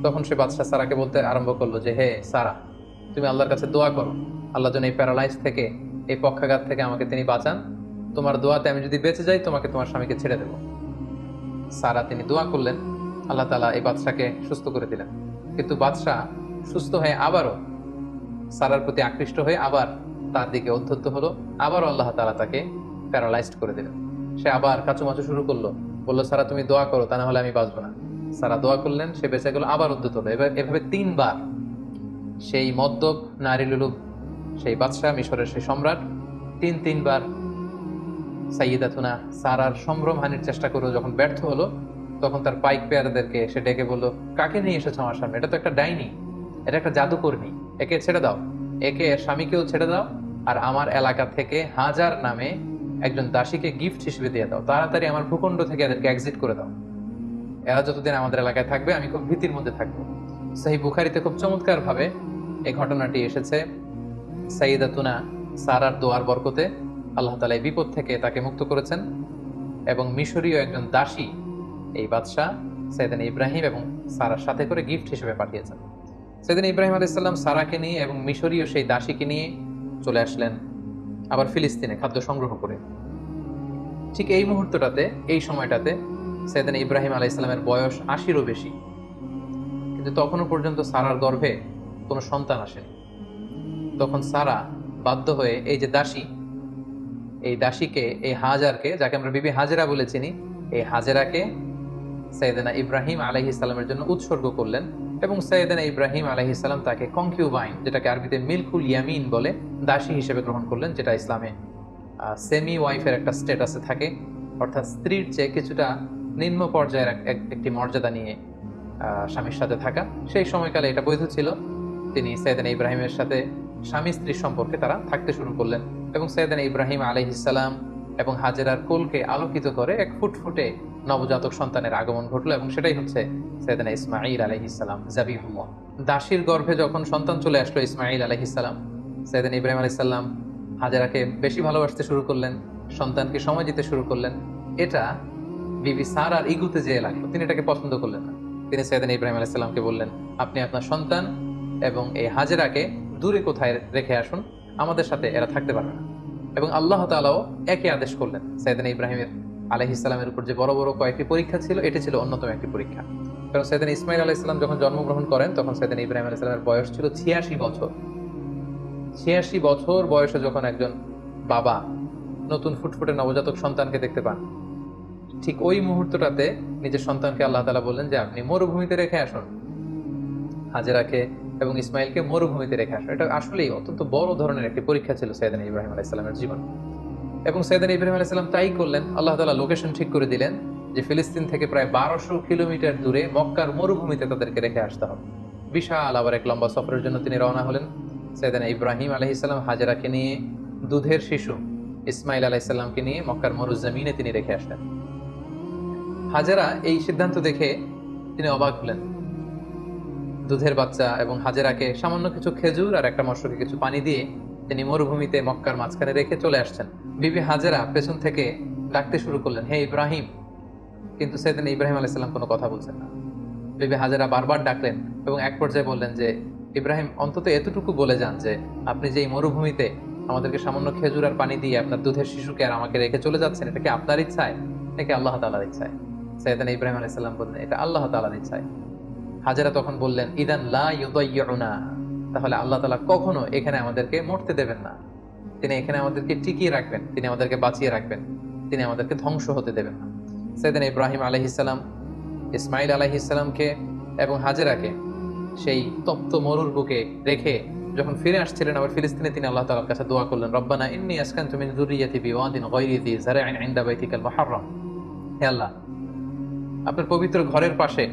তখন সে বাদশা সারাকে বলতে আরম্ভ করলো যে হে সারা, তুমি আল্লাহর কাছে দোয়া করো, আল্লাহ যেন এই প্যারালাইজ থেকে, এই পক্ষাঘাত থেকে আমাকে তিনি বাঁচান। তোমার দোয়াতে আমি যদি বেঁচে যাই, তোমাকে তোমার স্বামীকে ছেড়ে দেব। সারা তিনি দোয়া করলেন, আল্লাহ তাআলা এই বাদশাকে সুস্থ করে দিলেন। কিন্তু বাদশা সুস্থ হয়ে আবারও সারার প্রতি আকৃষ্ট হয়ে আবার তার দিকে উদ্ধত হলো, আবারও আল্লাহ তাআলা তাকে প্যারালাইজড করে দিলেন। সে আবার কাচুমাচু শুরু করলো, বললো সারা তুমি দোয়া করো, তা না হলে আমি বাঁচবো না। সারা দোয়া করলেন, সে বেঁচে গেল, আবার উদ্ধত হলো। এভাবে 3 বার সেই মদ্যপ নারী লোলুপ সেই বাদশা, মিশরের সেই সম্রাট 3 বার সাইয়্যিদাতুনা সারার সম্ভ্রমহানির চেষ্টা করেও যখন ব্যর্থ হলো, তখন তার পাইক পেয়ারাদেরকে সে ডেকে বলল, কাকে নিয়ে এসেছো আমার সামনে? এটা তো একটা ডাইনি, এটা একটা জাদুকর্মী, একে ছেড়ে দাও, একে এর স্বামীকেও ছেড়ে দাও, আর আমার এলাকা থেকে হাজার নামে একজন দাসীকে গিফট হিসেবে দিয়ে দাও। তাড়াতাড়ি আমার ভূখণ্ড থেকে এদেরকে এক্সিট করে দাও। এরা যতদিন আমাদের এলাকায় থাকবে আমি খুব ভীতির মধ্যে থাকবো। সহিহ বুখারীতে খুব চমৎকার ভাবে এই ঘটনাটি এসেছে। সাইয়্যিদাতুনা সারার দোয়ার বরকতে আল্লাহ তাআলা এই বিপদ থেকে তাকে মুক্ত করেছেন, এবং মিশরীয় একজন দাসী এই বাদশাহ সাইয়েদনা ইব্রাহিম এবং সারার সাথে করে গিফট হিসেবে পাঠিয়েছেন। সাইয়েদনা ইব্রাহিম আলাইহিস সালাম সারাকে নিয়ে এবং মিশরীয় সেই দাসীকে নিয়ে চলে আসলেন আবার ফিলিস্তিনে খাদ্য সংগ্রহ করে। ঠিক এই মুহূর্তটাতে, এই সময়টাতে সাইয়েদনা ইব্রাহিম আলাইহিস সালামের বয়স 80-এরও বেশি, কিন্তু তখনও পর্যন্ত সারার গর্ভে কোনো সন্তান আসেনি। তখন সারা বাধ্য হয়ে এই যে দাসী, এই দাসীকে, এই হাজারকে, যাকে আমরা বিবি হাজেরা বলে চিনি, এই হাজেরাকে সাইয়েদনা ইব্রাহিম আলাইহিস সালামের জন্য উৎসর্গ করলেন। এবং সাইয়েদনা ইব্রাহিম আলাইহিস সালাম তাকে কনকিউবাইন, যেটাকে আরবিতে মিলকুল ইয়ামিন বলে, দাসী হিসেবে গ্রহণ করলেন, যেটা ইসলামে সেমি ওয়াইফের একটা স্ট্যাটাসে থাকে, অর্থাৎ স্ত্রীর চেয়ে কিছুটা নিম্ন পর্যায়ের একটি মর্যাদা নিয়ে স্বামীর সাথে থাকা। সেই সময়কালে এটা বৈধ ছিল। তিনি সাইয়েদনা ইব্রাহিমের সাথে স্বামী স্ত্রীর সম্পর্কে তারা থাকতে শুরু করলেন, এবং সাইয়েদনা ইব্রাহিম আলাইহিস সালাম এবং হাজেরার কোলকে আলোকিত করে এক ফুটফুটে নবজাতক সন্তানের আগমন ঘটলো, এবং সেটাই হচ্ছে সাইয়েদনা ইসমাঈল আলাইহিস সালাম যাবিহুল্লাহ। দাসীর গর্ভে যখন সন্তান চলে আসলো ইসমাঈল আলাইহিস সালাম, সাইয়েদনা ইব্রাহিম আলাইহিস সালাম হাজেরাকে বেশি ভালোবাসতে শুরু করলেন, সন্তানকে সময় দিতে শুরু করলেন। এটা বিবি সারার ইগুতে যেয়ে লাগলো, তিনি এটাকে পছন্দ করলেন না। তিনি সাইয়েদনা ইব্রাহিম আলাইহিস সালামকে বললেন, আপনি আপনার সন্তান এবং এই হাজেরাকে দূরে কোথায় রেখে আসুন, আমাদের সাথে এরা থাকতে পারবে না। এবং আল্লাহ তাআলাও একই আদেশ করলেন। সাইয়েদনা ইব্রাহিমের আলাইহিস সালামের উপর যে বড় বড় কয়েকটি পরীক্ষা ছিল, এটি ছিল অন্যতম একটি পরীক্ষা। কারণ সাইয়েদনা ইসমাইল আলাইহিস সালাম যখন জন্মগ্রহণ করেন, তখন সাইয়েদনা ইব্রাহিম আলাইহিস সালামের বয়স ছিল 86 বছর। 86 বছর বয়সে যখন একজন বাবা নতুন ফুটফুটে নবজাতক সন্তানকে দেখতে পান, ঠিক ওই মুহূর্তটাতে নিজের সন্তানকে আল্লাহ তাআলা বললেন যে আপনি মরুভূমিতে রেখে আসুন, হাজেরাকে এবং ইসমাইলকে মরুভূমিতে রেখে আসুন। এটা আসলেই অত্যন্ত বড় ধরনের একটি পরীক্ষা ছিল সাইয়েদনা ইব্রাহিম আলাইহিস সালামের জীবন। এবং সাইয়েদনা ইব্রাহিম আলাইহিস সালাম তাই করলেন। আল্লাহ তাআলা লোকেশন ঠিক করে দিলেন যে ফিলিস্তিন থেকে প্রায় 1200 কিলোমিটার দূরে মক্কার মরুভূমিতে তাদেরকে রেখে আসতে হবে। বিশাল আবার এক লম্বা সফরের জন্য তিনি রওনা হলেন। সাইয়েদনা ইব্রাহিম আলাইহিস সালাম হাজেরাকে নিয়ে, দুধের শিশু ইসমাইল আলাইহিস সালামকে নিয়ে মক্কার মরুজমিনে তিনি রেখে আসলেন। হাজেরা এই সিদ্ধান্ত দেখে তিনি অবাক হলেন। দুধের বাচ্চা এবং হাজেরাকে সামান্য কিছু খেজুর আর একটা মশকে কিছু পানি দিয়ে তিনি মরুভূমিতে মক্কার মাঝখানে রেখে চলে আসছেন। বিবি হাজেরা পেছন থেকে ডাকতে শুরু করলেন, হে ইব্রাহিম। কিন্তু সাইয়েদনা ইব্রাহিম আলাইহিস সালাম কোনো কথা বলছেন না। বিবি হাজেরা বারবার ডাকলেন এবং এক পর্যায়ে বললেন যে ইব্রাহিম, অন্তত এতটুকু বলে যান যে আপনি যে এই মরুভূমিতে আমাদেরকে সামান্য খেজুর আর পানি দিয়ে আপনার দুধের শিশুকে আর আমাকে রেখে চলে যাচ্ছেন, এটা কি আপনার ইচ্ছায় নাকি আল্লাহ তাআলার ইচ্ছায়? সাইয়েদনা ইব্রাহিম আলাইহিস সালাম বললেন, এটা আল্লাহ তাআলার ইচ্ছায়। হাজেরা তখন বললেন, ইদান লা ইউদাইয়ুনা, তাহলে আল্লাহ তাআলা কখনো এখানে আমাদেরকে মরতে দেবেন না। তিনি এখানে আমাদেরকে টিকিয়ে রাখবেন, তিনি আমাদেরকে বাঁচিয়ে রাখবেন, তিনি আমাদেরকে ধ্বংস হতে দেবেন না। সাইয়েদনা ইব্রাহিম আলাইহিস সালাম ইসমাইল আলাইহিস সালামকে এবং হাজেরাকে সেই তপ্ত মরুর বুকে রেখে যখন ফিরে আসছিলেন আবার ফিলিস্তিনে, তিনি আল্লাহ তাআলার কাছে দোয়া করলেন, রব্বানা ইন্নী আসকানতু মিন যুররিয়াতি বিওয়াদিন গায়রি যি যার'ইন ইনদা বাইতিকাল মুহাররাম। হে আল্লাহ, আপনার পবিত্র ঘরের পাশে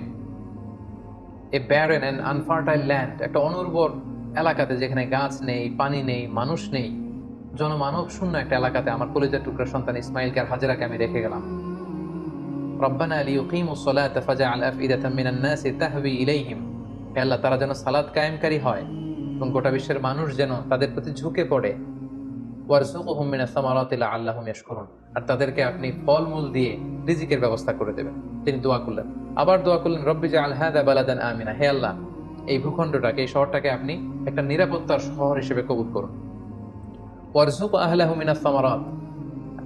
এ ব্যারেন এন্ড আনফার্টাইল ল্যান্ড, একটা অনুর্বর এলাকাতে যেখানে গাছ নেই, পানি নেই, মানুষ নেই, জনমানব শূন্য একটা এলাকাতে আমার কলিজার টুকরা সন্তান ইসমাইলকে আর হাজেরাকে আমি রেখে গেলাম। রব্বানা লিইকিমুস সালাতা ফাজআল আফইদাতাম মিনান নাসি তাহবি ইলাইহিম। হে আল্লাহ, তারা যেন সালাত কায়েমকারী হয় এবং গোটা বিশ্বের মানুষ যেন তাদের প্রতি ঝুঁকে পড়ে। ওয়ারযুকহুম মিনাস সামারাতি লাআল্লাহুম ইয়াশকুরুন, আর তাদেরকে আপনি ফলমূল দিয়ে রিজিকের ব্যবস্থা করে দেবেন। তিনি দোয়া করলেন, আবার দোয়া করলেন, রব্বি জাআল হাযা বালাদান আমিনা। হে আল্লাহ, এই ভূখণ্ডটাকে, এই শহরটাকে আপনি একটা নিরাপত্তার শহর হিসেবে কবুল করুন। ওয়ারযুক আহলাহু মিনাস সামারাত,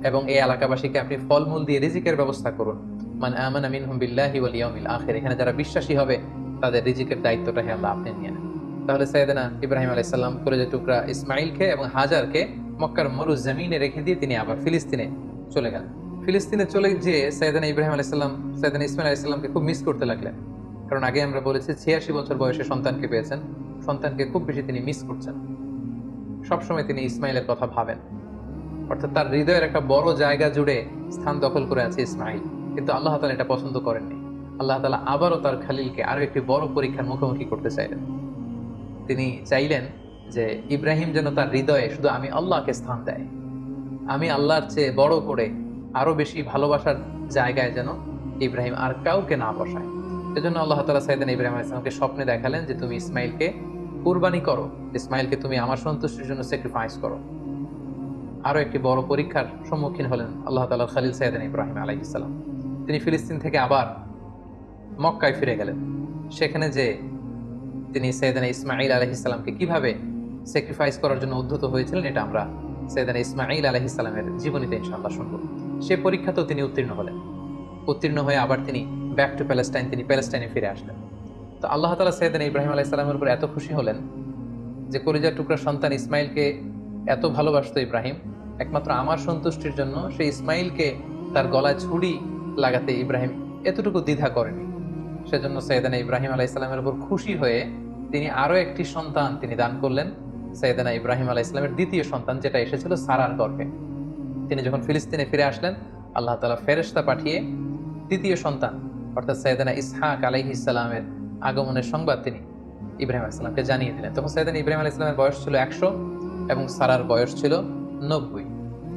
এবং এই এলাকাবাসীকে আপনি ফলমূল দিয়ে রিজিকের ব্যবস্থা করুন। মান আমানা মিনহুম বিল্লাহি ওয়াল ইয়াউমিল আখির, এখানে যারা বিশ্বাসী হবে তাদের রিজিকের দায়িত্বটা হে আল্লাহ আপনি নিয়ে নেন। তাহলে সাইয়েদনা ইব্রাহিম আলাইহিস সালাম কলিজার টুকরা ইসমাইলকে এবং হাজারকে মক্কার মরুজমিনে রেখে দিয়ে তিনি আবার ফিলিস্তিনে চলে গেলেন। ফিলিস্তিনে চলে যেয়ে সাইয়েদনা ইব্রাহিম আলাইহিস সালাম সাইয়েদনা ইসমাইল আলাইহিস সালামকে খুব মিস করতে লাগলেন। কারণ আগে আমরা বলেছি 86 বছর বয়সে সন্তানকে পেয়েছেন, সন্তানকে খুব বেশি তিনি মিস করছেন। সবসময় তিনি ইসমাইলের কথা ভাবেন, অর্থাৎ তার হৃদয়ের একটা বড় জায়গা জুড়ে স্থান দখল করে আছে ইসমাইল। কিন্তু আল্লাহ তাআলা এটা পছন্দ করেননি। আল্লাহ তাআলা আবারও তার খালিলকে আরো একটি বড় পরীক্ষার মুখোমুখি করতে চাইলেন। তিনি চাইলেন যে ইব্রাহিম যেন তার হৃদয়ে শুধু আমি আল্লাহকে স্থান দেয়, আমি আল্লাহর চেয়ে বড় করে আরো বেশি ভালোবাসার জায়গায় যেন ইব্রাহিম আর কাউকে না বসায়। সেজন্য আল্লাহ তাআলা সাইয়েদনা ইব্রাহিম আলাইহিস সালামকে স্বপ্নে দেখালেন যে তুমি ইসমাইলকে কুরবানি করো, ইসমাইলকে তুমি আমার সন্তুষ্টির জন্য স্যাক্রিফাইস করো। আরো একটি বড় পরীক্ষার সম্মুখীন হলেন আল্লাহ তাআলার খলিল সাইয়েদনা ইব্রাহিম আলাইহিস সালাম। তিনি ফিলিস্তিন থেকে আবার মক্কায় ফিরে গেলেন। সেখানে যে তিনি সাইয়েদনা ইসমাইল আলাইহিস সালামকে কিভাবে স্যাক্রিফাইস করার জন্য উদ্ধত হয়েছিলেন, এটা আমরা সাইয়েদনা ইসমাইল আলাইহিস সালামের জীবনীতে ইনশাআল্লাহ শুনব। সে পরীক্ষাতেও তিনি উত্তীর্ণ হলেন। উত্তীর্ণ হয়ে আবার তিনি ব্যাক টু প্যালেস্টাইন, তিনি প্যালেস্টাইনে ফিরে আসলেন। তো আল্লাহ তাআলা সাইয়েদনা ইব্রাহিম আলাইহিস সালামের উপর এত খুশি হলেন যে কলিজার টুকরা সন্তান ইসমাইলকে এত ভালোবাসতো ইব্রাহিম, একমাত্র আমার সন্তুষ্টির জন্য সেই ইসমাইলকে তার গলায় ছুরি লাগাতে ইব্রাহিম এতটুকু দ্বিধা করেনি। সেজন্য সাইয়েদনা ইব্রাহিম আলাইহিস সালামের উপর খুশি হয়ে তিনি আরো একটি সন্তান তিনি দান করলেন, সাইয়েদনা ইব্রাহিম আলাইহিস সালামের দ্বিতীয় সন্তান, যেটা এসেছিল সারার গর্ভে। তিনি যখন ফিলিস্তিনে ফিরে আসলেন, আল্লাহ তাআলা ফেরেশতা পাঠিয়ে দ্বিতীয় সন্তান অর্থাৎ সাইয়েদনা ইসহাক আলাইহিস সালামের আগমনের সংবাদ তিনি ইব্রাহিম আলাইহিস সালামকে জানিয়ে দিলেন। তখন সাইয়েদনা ইব্রাহিম আলাইহিস সালামের বয়স ছিল 100 এবং সারার বয়স ছিল 90।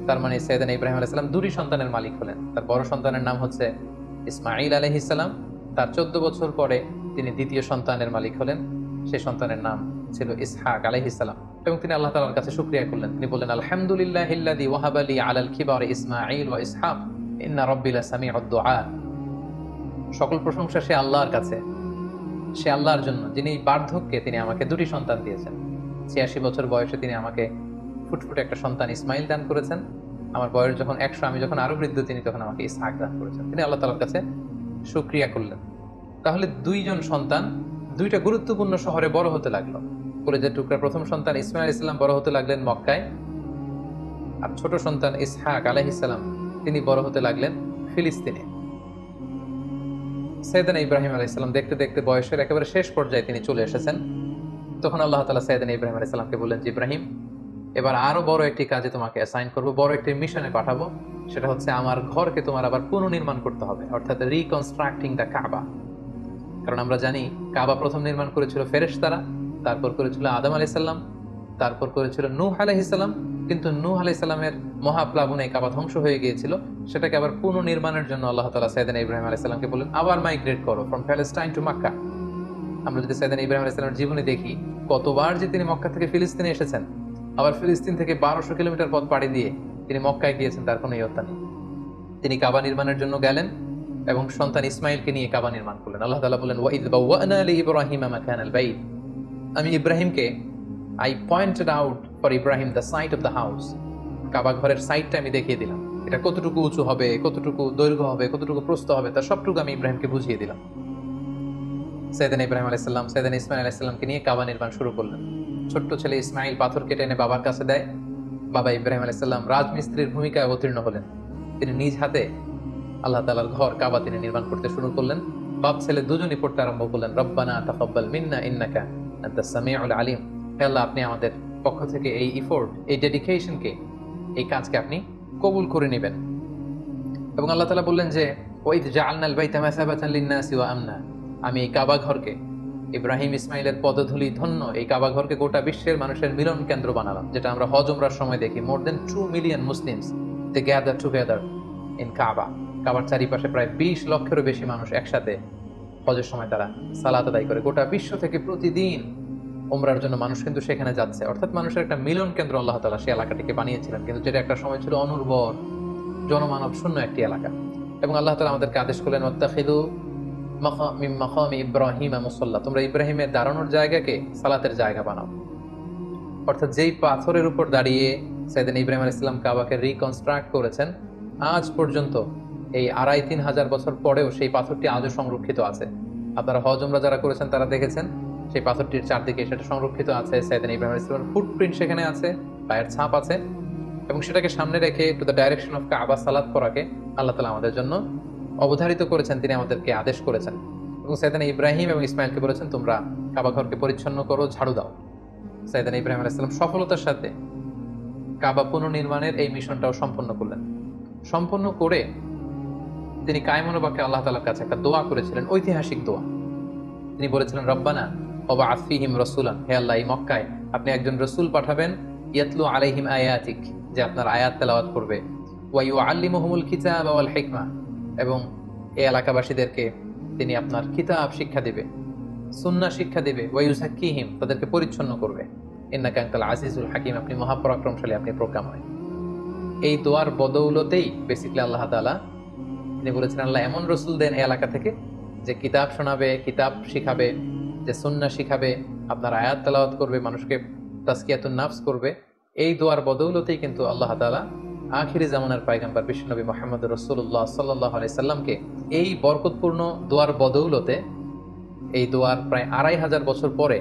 তার মানে সাইয়েদনা ইব্রাহিম আলাইহিস সালাম দুটি সন্তানের মালিক হলেন। তার বড় সন্তানের নাম হচ্ছে ইসমাঈল আলাইহিস সালাম। তার 14 বছর পরে তিনি দ্বিতীয় সন্তানের মালিক হলেন, সেই সন্তানের নাম ছিল ইসহাক আলাইহিস সালাম। এবং তিনি আল্লাহ তাআলার কাছে শুকরিয়া করলেন। তিনি বললেন, আলহামদুলিল্লাহিল্লাযী ওয়াহাবা লি আলাল কিবারি ইসমাঈল ওয়া ইসহাক ইন্না রাব্বি লাসামিউদ দুআ। সকল প্রশংসা সে আল্লাহর কাছে সে আল্লাহর জন্য যিনি বার্ধক্যে তিনি আমাকে দুটি সন্তান দিয়েছেন। ৮৬ বছর বয়সে তিনি আমাকে ফুটফুটে একটা সন্তান ইসমাইল দান করেছেন। আমার বয়স যখন ১০০, আমি যখন আরো বৃদ্ধ, তিনি তখন আমাকে ইসহাক দান করেছেন। তিনি আল্লাহ তাআলার কাছে শুকরিয়া করলেন। তাহলে দুইজন সন্তান দুইটা গুরুত্বপূর্ণ শহরে বড় হতে লাগলো। কলেজের টুকরা প্রথম সন্তান ইসমাইল আলাইহিস সালাম বড় হতে লাগলেন মক্কায়, আর ছোট সন্তান ইসহাক আলাইহিস সালাম তিনি বড় হতে লাগলেন ফিলিস্তিনে। সাইয়েদনা ইব্রাহিম আলাইহিস সালাম দেখতে দেখতে বয়সের একেবারে শেষ পর্যায়ে তিনি চলে এসেছেন। তখন আল্লাহ তাআলা সাইয়েদনা ইব্রাহিম আলাইহিস সালামকে বললেন যে, ইব্রাহিম, এবার আরো বড় একটি কাজে তোমাকে অ্যাসাইন করব, বড় একটি মিশনে পাঠাবো। সেটা হচ্ছে আমার ঘরকে তোমার আবার পুনর্নির্মাণ করতে হবে, অর্থাৎ রিকনস্ট্রাক্টিং দ্য কাবা। কারণ আমরা জানি কাবা প্রথম নির্মাণ করেছিল ফেরেশতারা, তারপর করেছিল আদম আলাইহিস সালাম, তারপর করেছিল নূহ আলাইহিস সালাম। কিন্তু নূহ আলাইহিস সালামের মহাপ্লাবনে কাবা ধ্বংস হয়ে গিয়েছিল। সেটাকে আবার পুনর্নির্মাণের জন্য আল্লাহ তাআলা সাইয়েদনা ইব্রাহিম আলাইহিস সালামকে বললেন, আবার মাইগ্রেট করো ফ্রম প্যালেস্টাইন টু মক্কা। আমরা যদি সাইয়েদনা ইব্রাহিম আলাইহিস সালামের জীবনে দেখি, কতবার যে তিনি মক্কা থেকে ফিলিস্তিনে এসেছেন, আবার ফিলিস্তিন থেকে ১২০০ কিলোমিটার পথ পাড়ি দিয়ে তিনি মক্কায় গিয়েছেন, তার কোনো ইয়ত্তা নেই। তিনি কাবা নির্মাণের জন্য গেলেন এবং সন্তান ইসমাইলকে নিয়ে কাবা নির্মাণ করলেন। আল্লাহ তাআলা বলেন, ওয়াইদ বাওয়ানা লিইব্রাহিমা মাকানাল বাইত। আমি ইব্রাহিমকে I pointed out for Ibrahim the site of the house. Kaaba ঘরের সাইটটা আমি দেখিয়ে দিলাম, এটা কতটুকু উঁচু হবে, কতটুকু দৈর্ঘ্য হবে, কতটুকু প্রস্থ হবে, তার সবটুকু আমি ইব্রাহিমকে বুঝিয়ে দিলাম। সাইয়েদনা ইব্রাহিম আলাইহিস সালাম সাইয়েদনা ইসমাইল আলাইহিস সালামকে নিয়ে কাবা নির্মাণ শুরু করলেন। ছোট্ট ছেলে ইসমাইল পাথর কেটে এনে বাবার কাছে দেয়। বাবা ইব্রাহিম আলাইহিস সালাম রাজমিস্ত্রির ভূমিকায় অবতীর্ণ হলেন। তিনি নিজ হাতে আল্লাহ তাআলার ঘর কাবা তিনি নির্মাণ করতে শুরু করলেন। বাপ ছেলে দুজনই পড়তে আরম্ভ করলেন, রব্বানা তাকাব্বাল মিন্না ইন্নাকা আনতাস সামিউল আলিম। হে আল্লাহ, আপনি আমাদের পক্ষ থেকে এই ইফোর্ট, এই ডেডিকেশনকে, এই কাজকে আপনি কবুল করে নেবেন। এবং আল্লাহ তাআলা বললেন যে, ওয়াইদ জাআলনাল বাইতা মাসাবাতান লিন-নাসি ওয়া আমনা। আমি এই কাবা ঘরকে, ইব্রাহিম ইসমাইলের পদধূলি ধন্য এই কাবা ঘরকে গোটা বিশ্বের মানুষের মিলন কেন্দ্র বানালাম। যেটা আমরা হজ উমরার সময় দেখি, more then 2 million Muslims they gather together in Kaaba. কাবার চারিপাশে প্রায় 20 লক্ষেরও বেশি মানুষ একসাথে হজের সময় তারা সালাত আদায় করে। গোটা বিশ্ব থেকে প্রতিদিন উমরার জন্য মানুষ কিন্তু সেখানে যাচ্ছে। অর্থাৎ মানুষের একটা মিলন কেন্দ্র আল্লাহ তাআলা সেই এলাকাটিকে বানিয়েছিলেন, কিন্তু যেটা একটা সময় ছিল অনুর্বর, জনমানব শূন্য একটি এলাকা। এবং আল্লাহ তাআলা আমাদেরকে আদেশ করলেন, ওয়াত্তাখিযু মিন মাকামি ইব্রাহিম মুসাল্লা। তোমরা ইব্রাহিমের দাঁড়ানোর জায়গাকে সালাতের জায়গা বানাও। অর্থাৎ যেই পাথরের উপর দাঁড়িয়ে সাইয়েদনা ইব্রাহিম আলাইহিস সালাম কাবাকে রিকনস্ট্রাক্ট করেছেন, আজ পর্যন্ত এই ২,৫০০ ৩,০০০ বছর পরেও সেই পাথরটি আজও সংরক্ষিত আছে। আপনারা হজ উমরা যারা করেছেন তারা দেখেছেন সেই পাথরটির চারদিকে সেটা সংরক্ষিত আছে। সাইয়েদনা ইব্রাহিম আলাইহিস সালামের ফুটপ্রিন্ট সেখানে আছে, পায়ের ছাপ আছে। এবং সেটাকে সামনে রেখে টু দ্য ডাইরেকশন অফ কাবা সালাত করাকে আল্লাহ তাআলা আমাদের জন্য অবধারিত করেছেন, তিনি আমাদেরকে আদেশ করেছেন। এবং সাইয়েদনা ইব্রাহিম এবং ইসমাইলকে বলেছেন, তোমরা কাবা ঘরকে পরিচ্ছন্ন করো, ঝাড়ু দাও। সাইয়েদনা ইব্রাহিম আলাইহিস সালাম সফলতার সাথে কাবা পুনর্নির্মাণের এই মিশনটাও সম্পন্ন করলেন। সম্পন্ন করে তিনি কায়মনোবাক্যে আল্লাহ তাআলার কাছে একটা দোয়া করেছিলেন, ঐতিহাসিক দোয়া। তিনি বলেছিলেন, রব্বানা ওয়াবআথ ফীহিম রাসূলান। হে আল্লাহ, এই মক্কায় আপনি একজন রাসূল পাঠাবেন, ইয়াতলু আলাইহিম আয়াতিক, যে আপনার আয়াত তেলাওয়াত করবে, ওয়া ইউআল্লিমুহুমুল কিতাবা ওয়াল হিকমা, এবং এই এলাকাবাসীদেরকে তিনি আপনার কিতাব শিক্ষা দিবে, সুন্নাহ শিক্ষা দিবে, ওয়া ইউযাক্কিহিম, তাদেরকে পরিচ্ছন্ন করবে, ইন্নাকা আনতাল আজিজুল হাকিম, আপনি মহাপরাক্রমশালী, আপনি প্রজ্ঞাময়। এই দোয়ার বদৌলতেই বেসিক্যালি আল্লাহ তাআলা তিনি বলেছেন, আল্লাহ এমন রাসূল দেন এই এলাকা থেকে যে কিতাব শোনাবে, কিতাব শিখাবে, যে সুন্নাহ শিখাবে, আপনার আয়াত তেলাওয়াত করবে, মানুষকে তাজকিয়াতুন নাফস করবে। এই দোয়ার বদৌলতেই কিন্তু আল্লাহ তাআলা আখিরি জামানার পয়গম্বর বিশ্বনবী মুহাম্মদ রাসূলুল্লাহ সাল্লাল্লাহু আলাইহি সাল্লামকে এই বরকতপূর্ণ দোয়ার বদৌলতে, এই দোয়ার প্রায় ২৫০০ বছর পরে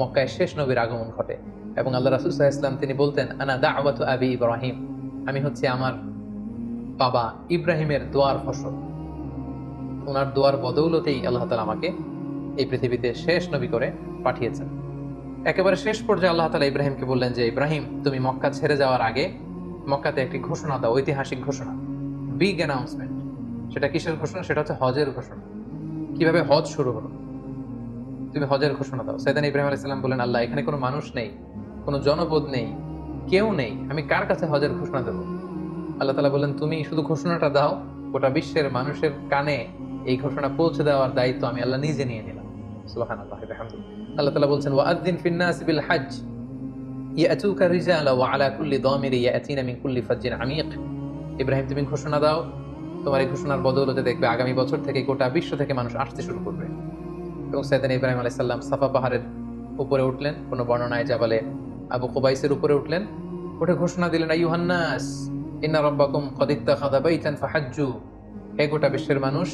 মক্কায় শেষ নবীর আগমন ঘটে। এবং আল্লাহ রাসূল সাল্লাল্লাহু আলাইহি সাল্লাম তিনি বলতেন, আনা দাওয়াতু আবি ইব্রাহিম, আমি হচ্ছে আমার বাবা ইব্রাহিমের দোয়ার ফসল। ওনার দোয়ার বদৌলতেই আল্লাহ তাআলা আমাকে এই পৃথিবীতে শেষ নবী করে পাঠিয়েছেন। একেবারে শেষ পর্যায়ে আল্লাহ তাআলা ইব্রাহিমকে বললেন যে, ইব্রাহিম, তুমি মক্কা ছেড়ে যাওয়ার আগে মক্কাতে একটি ঘোষণা দাও, ঐতিহাসিক ঘোষণা, বিগ অ্যানাউন্সমেন্ট। সেটা কিসের ঘোষণা? সেটা হচ্ছে হজের ঘোষণা। কিভাবে হজ শুরু হলো, তুমি হজের ঘোষণা দাও। সাইয়েদনা ইব্রাহিম আলাইহিস সালাম বলেন, আল্লাহ, এখানে কোনো মানুষ নেই, কোনো জনপদ নেই, কেউ নেই, আমি কার কাছে হজের ঘোষণা দেবো? আল্লাহ তাআলা বলেন, তুমি শুধু ঘোষণাটা দাও, গোটা বিশ্বের মানুষের কানে এই ঘোষণা পৌঁছে দেওয়ার দায়িত্ব আমি আল্লাহ নিজে নিয়ে নিলাম। সুবহানাল্লাহি ওয়া বিহামদিহি। আল্লাহ তাআলা বলছেন, ওয়াআযযিন ফিন-নাস বিল হজ্জ ইয়াতুকা রিজালা ওয়া আলা কুল্লি দামিরি ইয়াতিনা মিন কুল্লি ফাজ্জিন আমিক। ইব্রাহিম, তুমি ঘোষণা দাও, তোমার এই ঘোষণার বদৌলতে দেখবে আগামী বছর থেকে গোটা বিশ্ব থেকে মানুষ আসতে শুরু করবে। এবং সাইয়েদনা ইব্রাহিম আলাইহিস সালাম সাফা পাহাড়ের উপরে উঠলেন, কোনো বর্ণনায় জাবালে আবু কুবাইসের উপরে উঠলেন, উঠে ঘোষণা দিলেন, আইয়ুহান নাস ইন্না রাব্বাকুম ক্বাদ ইত্তাখাযা বাইতান ফাহাজ্জু, হে গোটা বিশ্বের মানুষ,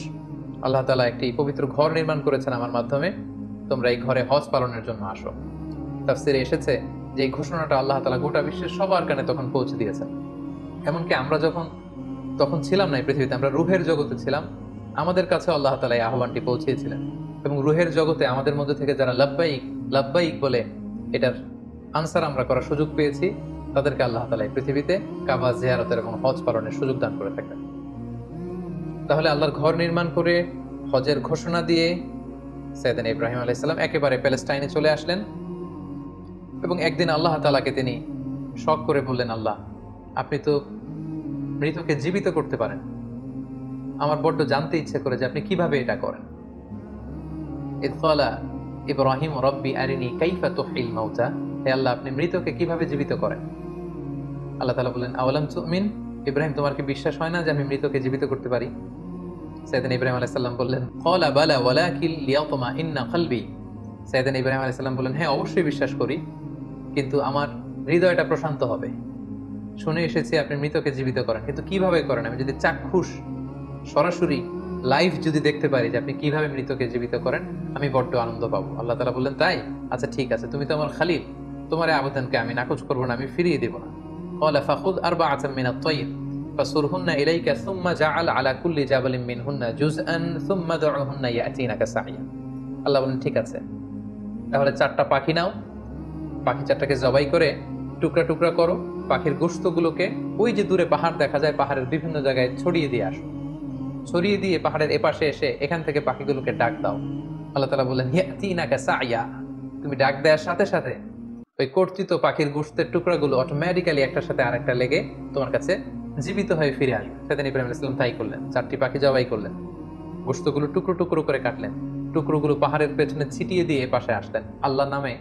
আল্লাহ তাআলা একটি পবিত্র ঘর নির্মাণ করেছেন আমার মাধ্যমে, তোমরা এই ঘরে হজ পালনের জন্য আসো। তাফসীরে এসেছে যে এই ঘোষণাটা আল্লাহ তাআলা গোটা বিশ্বের সবার কানে তখন পৌঁছে দিয়েছেন। এমনকি আমরা তখন ছিলাম না এই পৃথিবীতে, আমরা রুহের জগতে ছিলাম, আমাদের কাছে আল্লাহ তাআলা এই আহ্বানটি পৌঁছিয়েছিলেন। এবং রুহের জগতে আমাদের মধ্যে থেকে যারা লাব্বাইক লাব্বাইক বলে এটার আনসার আমরা করার সুযোগ পেয়েছি, তাদেরকে আল্লাহ তাআলা এই পৃথিবীতে কাবা জিয়ারতের এবং হজ পালনের সুযোগ দান করে থাকেন। তাহলে আল্লাহর ঘর নির্মাণ করে হজের ঘোষণা দিয়ে সাইয়েদনা ইব্রাহিম আলাইহিস সালাম একেবারে প্যালেস্টাইনে চলে আসলেন। এবং একদিন আল্লাহ তাআলাকে তিনি শখ করে বললেন, আল্লাহ, আপনি তো মৃতকে জীবিত করতে পারেন, আমার বড্ড জানতে ইচ্ছে করে যে আপনি কিভাবে এটা করেন। ইয ক্বালা ইব্রাহিম রব্বি আরিনি কাইফা তুহয়িল মাউতা, হে আল্লাহ, আপনি মৃতকে কিভাবে জীবিত করেন? আল্লাহ তাআলা বললেন, আওয়ালাম তুমিন, ইব্রাহিম, তোমার কি বিশ্বাস হয় না যে আমি মৃতকে জীবিত করতে পারি? সাইয়েদনা ইব্রাহিম আলাইহিস সালাম বললেন, ক্বালা বালা ওয়ালাকিন লিয়াতমাইন্না কলবি। সাইয়েদনা ইব্রাহিম আলাইহিস সালাম বললেন, হ্যাঁ, অবশ্যই বিশ্বাস করি, কিন্তু আমার হৃদয়টা প্রশান্ত হবে। শুনে এসেছি আপনি মৃতকে জীবিত করেন, কিন্তু কিভাবে করেন? আমি যদি চাক্ষুষ সরাসরি লাইভ যদি দেখতে পারি যে আপনি কিভাবে মৃতকে জীবিত করেন, আমি বড্ড আনন্দ পাবো। আল্লাহ তাআলা বললেন, তাই? আচ্ছা, ঠিক আছে, তুমি তো আমার খলিল, তোমার এই আবেদনকে আমি নাকচ করবো না, আমি ফিরিয়ে দেব না। ক্বালা ফাখুয আরবাআতাম মিনাত তায়র ফাসুরহুন্না ইলাইকা সুম্মা জাআল আলা কুল্লি জাবালিন মিনহুন্না জুজআন সুম্মা দু'হুন্না ইয়াতিনাকা সাইয়া। আল্লাহ বলেন, ঠিক আছে, তাহলে 4টা পাখি নাও, পাখি 4টাকে জবাই করে টুকরা টুকরা করো, পাখির গোশতগুলোকে ওই যে দূরে পাহাড় দেখা যায়, পাহাড়ের বিভিন্ন জায়গায় ছড়িয়ে দিয়ে আসো, ছড়িয়ে দিয়ে পাহাড়ের এপাশে এসে এখান থেকে পাখিগুলোকে ডাক দাও। আল্লাহ তাআলা বললেন, ইয়াতিনাকা সাইয়া, তুমি ডাক দেওয়ার সাথে সাথে ওই কর্তৃত পাখির গোশতের টুকরাগুলো অটোমেটিক্যালি একটার সাথে আরেকটা লেগে তোমার কাছে জীবিত হয়ে ফিরে আসবে। সাইয়েদনা ইব্রাহিম আলাইহিস সালাম তাই করলেন, 4টি পাখি জবাই করলেন, গোশতগুলো টুকরো টুকরো করে কাটলেন, টুকরোগুলো পাহাড়ের পেছনে ছিটিয়ে দিয়ে পাশে আসলেন, আল্লাহ নামে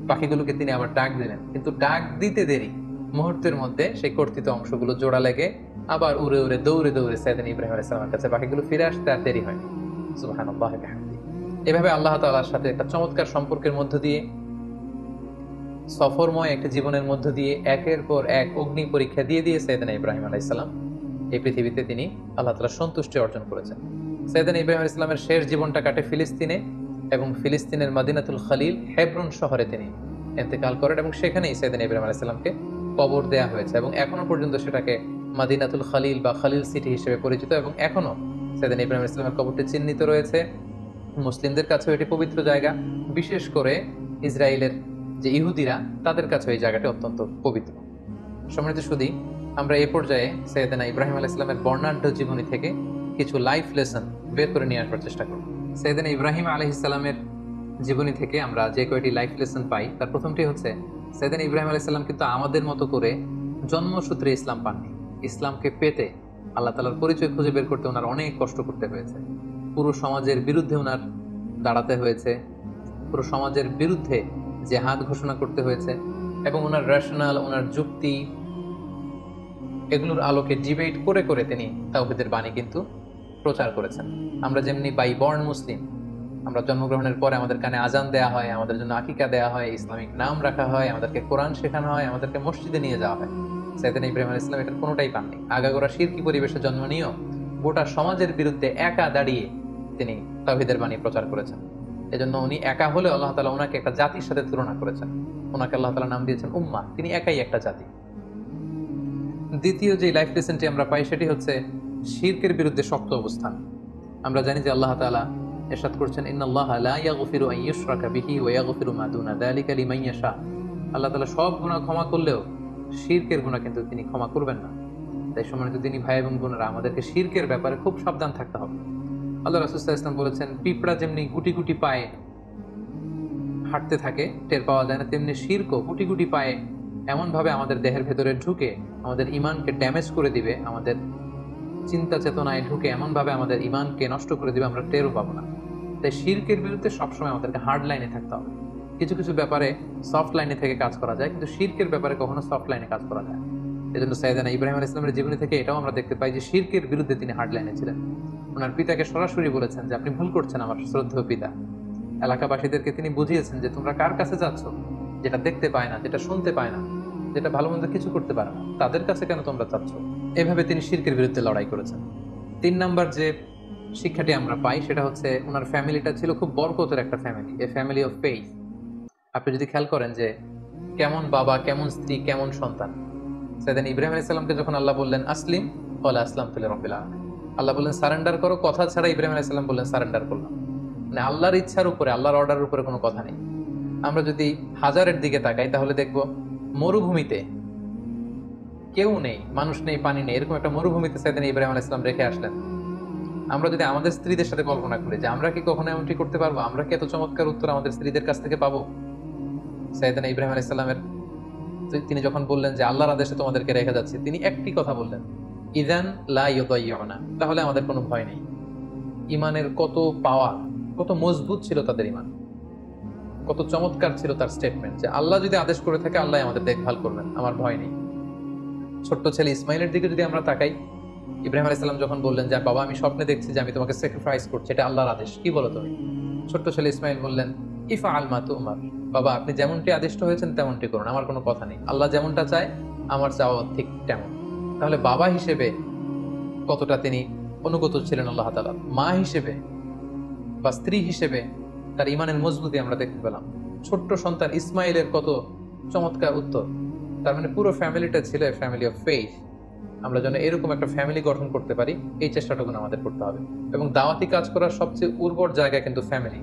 পাখিগুলোকে তিনি আবার ডাক দিলেন। কিন্তু ডাক দিতে দেরি, মুহূর্তের মধ্যে সেই কর্তৃত অংশগুলো জোড়া লেগে আবার উড়ে উড়ে দৌড়ে দৌড়ে সাইয়েদনা ইব্রাহিম আলাইহিস সালামের কাছে পাখিগুলো ফিরে আসতে আর দেরি হয়নি। সুবহানাল্লাহি ওয়া বিহামদিহি। এভাবে আল্লাহ তাআলার সাথে একটা চমৎকার সম্পর্কের মধ্য দিয়ে, সফরময় একটা জীবনের মধ্য দিয়ে, একের পর এক অগ্নি পরীক্ষা দিয়ে দিয়ে সাইয়েদনা ইব্রাহিম আলাইহিস সালাম এই পৃথিবীতে তিনি আল্লাহ তাআলার সন্তুষ্টি অর্জন করেছেন। সাইয়েদনা ইব্রাহিম আলাইহিস সালামের শেষ জীবনটা কাটে ফিলিস্তিনে, এবং ফিলিস্তিনের মদিনাতুল খলিল হেব্রন শহরে তিনি ইন্তেকাল করেন, এবং সেখানেই সাইয়েদনা ইব্রাহিম আলাইহিস সালামকে কবর দেয়া হয়েছে, এবং এখনো পর্যন্ত সেটাকে মদিনাতুল খলিল বা খলিল সিটি হিসেবে পরিচিত, এবং এখনো সাইয়েদনা ইব্রাহিম আলাইহিস সালামের কবরটি চিহ্নিত রয়েছে। মুসলিমদের কাছেও এটি পবিত্র জায়গা, বিশেষ করে ইসরায়েলের যে ইহুদিরা, তাদের কাছে এই জায়গাটি অত্যন্ত পবিত্র। সম্মানিত সুধী, আমরা এই পর্যায়ে সাইয়েদনা ইব্রাহিম আলাইহিস সালামের বর্ণাঢ্য জীবনী থেকে কিছু লাইফ লেসন বের করে নিয়ে আসবার চেষ্টা করব। সাইয়েদনা ইব্রাহিম আলাইহিস সালামের জীবনী থেকে আমরা যে কয়টি লাইফ লেসন পাই, তার প্রথমটি হচ্ছে, সাইয়েদনা ইব্রাহিম আলাইহিস সালাম কিন্তু আমাদের মতো করে জন্মসূত্রে ইসলাম পাননি। ইসলামকে পেতে আল্লাহ তাআলার পরিচয় খুঁজে বের করতে ওনার অনেক কষ্ট করতে হয়েছে, পুরো সমাজের বিরুদ্ধে ওনার দাঁড়াতে হয়েছে, পুরো সমাজের বিরুদ্ধে জিহাদ ঘোষণা করতে হয়েছে, এবং ওনার রেশনাল, ওনার যুক্তি, এগুলোর আলোকে ডিবেট করে করে তিনি তাওহীদের বাণী কিন্তু প্রচার করেছেন। আমরা যেমনি বাই বর্ন মুসলিম, আমরা জন্মগ্রহণের পরে আমাদের কানে আজান দেয়া হয়, আমাদের জন্য আকিকা দেয়া হয়, ইসলামিক নাম রাখা হয়, আমাদেরকে কোরআন শেখানো হয়, আমাদেরকে মসজিদে নিয়ে যাওয়া হয়। সাইয়েদনা ইব্রাহিম আলাইহিস সালাম এটার কোনোটাই পাননি। আগাগোড়া শিরকি পরিবেশে জন্ম নিয়েও গোটা সমাজের বিরুদ্ধে একা দাঁড়িয়ে তিনি তাওহীদের বাণী প্রচার করেছেন। এজন্য উনি একা হলে আল্লাহ তাআলা ওনাকে একটা জাতির সাথে তুলনা করেছেন, ওনাকে আল্লাহ তাআলা নাম দিয়েছেন উম্মাহ, তিনি একাই একটা জাতি। দ্বিতীয় যে লাইফ লেসনটি আমরা পাই সেটি হচ্ছে শিরকের বিরুদ্ধে শক্ত অবস্থান। আমরা জানি যে আল্লাহ তাআলা ইরশাদ করছেন, ইন্নাল্লাহা লা ইয়াগফিরু আন ইউশরাকা বিহি ওয়া ইয়াগফিরু মা দুনা যালিকা লিমান ইয়াশা। আল্লাহ তাআলা সব গুনাহ ক্ষমা করলেও শিরকের গুনাহ কিন্তু তিনি ক্ষমা করবেন না। তাই সম্মানিত দিনী ভাই এবং বোনেরা, আমাদেরকে শিরকের ব্যাপারে খুব সাবধান থাকতে হবে। আল্লাহ রাসূল সাল্লাল্লাহু আলাইহি ওয়াসাল্লাম বলেছেন, পিঁপড়া যেমনি গুটি গুটি পায়ে হাঁটতে থাকে, টের পাওয়া যায় না, তেমনি শিরকও গুটি গুটি পায়ে এমনভাবে আমাদের দেহের ভেতরে ঢুকে আমাদের ঈমানকে ড্যামেজ করে দিবে, আমাদের চিন্তা চেতনায় ঢুকে এমনভাবে আমাদের ঈমানকে নষ্ট করে দিবে, আমরা টেরও পাবো না। তাই শিরকের বিরুদ্ধে সবসময় আমাদেরকে হার্ড লাইনে থাকতে হবে। কিছু কিছু ব্যাপারে সফট লাইনে থেকে কাজ করা যায়, কিন্তু শিরকের ব্যাপারে কখনো সফট লাইনে কাজ করা যায়। এজন্য সাইয়েদনা ইব্রাহিম আলাইহিস সালামের জীবনী থেকে এটাও আমরা দেখতে পাই যে শিরকের বিরুদ্ধে তিনি হার্ড লাইনে ছিলেন। ওনার পিতাকে সরাসরি বলেছেন যে আপনি ভুল করছেন আমার শ্রদ্ধেয় পিতা, এলাকাবাসীদেরকে তিনি বুঝিয়েছেন যে তোমরা কার কাছে যাচ্ছ, যেটা দেখতে পায় না, যেটা শুনতে পায় না, যেটা ভালো মন্দ কিছু করতে পারে না, তাদের কাছে কেন তোমরা চাচ্ছ? এভাবে তিনি শিরকের বিরুদ্ধে লড়াই করেছেন। 3 নাম্বার যে শিক্ষাটি আমরা পাই সেটা হচ্ছে ওনার ফ্যামিলিটা ছিল খুব বরকতের একটা family, A family of faith. আপনি যদি খেয়াল করেন যে কেমন বাবা, কেমন স্ত্রী, কেমন সন্তান। সেদিন ইব্রাহিম আলাইহিস সালামকে যখন আল্লাহ বললেন আসলিম, ক্বালা আসলামতু লিরাব্বিল আলামিন, আল্লাহ বললেন সারেন্ডার করো, কথা ছাড়া ইব্রাহিম আলাইহিস সালাম বললেন সারেন্ডার করলাম। মানে আল্লাহর ইচ্ছার উপরে, আল্লাহর অর্ডারের উপরে কোনো কথা নেই। আমরা যদি হাজারের দিকে তাকাই তাহলে দেখব মরুভূমিতে কেউ নেই, মানুষ নেই, পানি নেই, এরকম একটা মরুভূমিতে সেদিন ইব্রাহিম আলাইহিস সালাম রেখে আসলেন। আমরা যদি আমাদের স্ত্রীদের সাথে কল্পনা করি যে আমরা কি কখনো এমনটি করতে পারবো, আমরা কি এত চমৎকার উত্তর আমাদের স্ত্রীদের কাছ থেকে পাবো? সাইয়েদনা ইব্রাহিম আলাইহিস সালামের তিনি যখন বললেন যে আল্লাহর আদেশে তোমাদেরকে রেখে যাচ্ছি, তিনি একটি কথা বললেন, ইযান লা ইউদাইয়ুনা, তাহলে আমাদের কোনো ভয় নেই। ইমানের কত পাওয়ার, কত মজবুত ছিল তাদের ইমান, কত চমৎকার ছিল তার স্টেটমেন্ট যে আল্লাহ যদি আদেশ করে থাকে আল্লাহ আমাদের দেখভাল করবেন, আমার ভয় নেই। ছোট্ট ছেলে ইসমাইলের দিকে যদি আমরা তাকাই, ইব্রাহিম আলাইহিস সালাম যখন বললেন যে বাবা আমি স্বপ্নে দেখছি যে আমি তোমাকে স্যাক্রিফাইস করছি, এটা আল্লাহর আদেশ, কি বলো তুমি? ছোট্ট ছেলে ইসমাইল বললেন ইফআল মা তুমার, বাবা আপনি যেমনটি আদিষ্ট হয়েছেন তেমনটি করুন, আমার কোনো কথা নেই, আল্লাহ যেমনটা চায় আমার চাওয়া ঠিক তেমন। তাহলে বাবা হিসেবে কতটা তিনি অনুগত ছিলেন আল্লাহ তাআলার, মা হিসেবে বা স্ত্রী হিসেবে তার ইমানের মজবুতি আমরা দেখতে পেলাম। ছোট্ট সন্তান ইসমাইলের কত চমৎকার উত্তর। তার মানে পুরো ফ্যামিলিটা ছিল ফ্যামিলি অফ ফেইথ। আমরা যেন এরকম একটা ফ্যামিলি গঠন করতে পারি, এই চেষ্টাটুকু আমাদের করতে হবে। এবং দাওয়াতি কাজ করার সবচেয়ে উর্বর জায়গা কিন্তু ফ্যামিলি।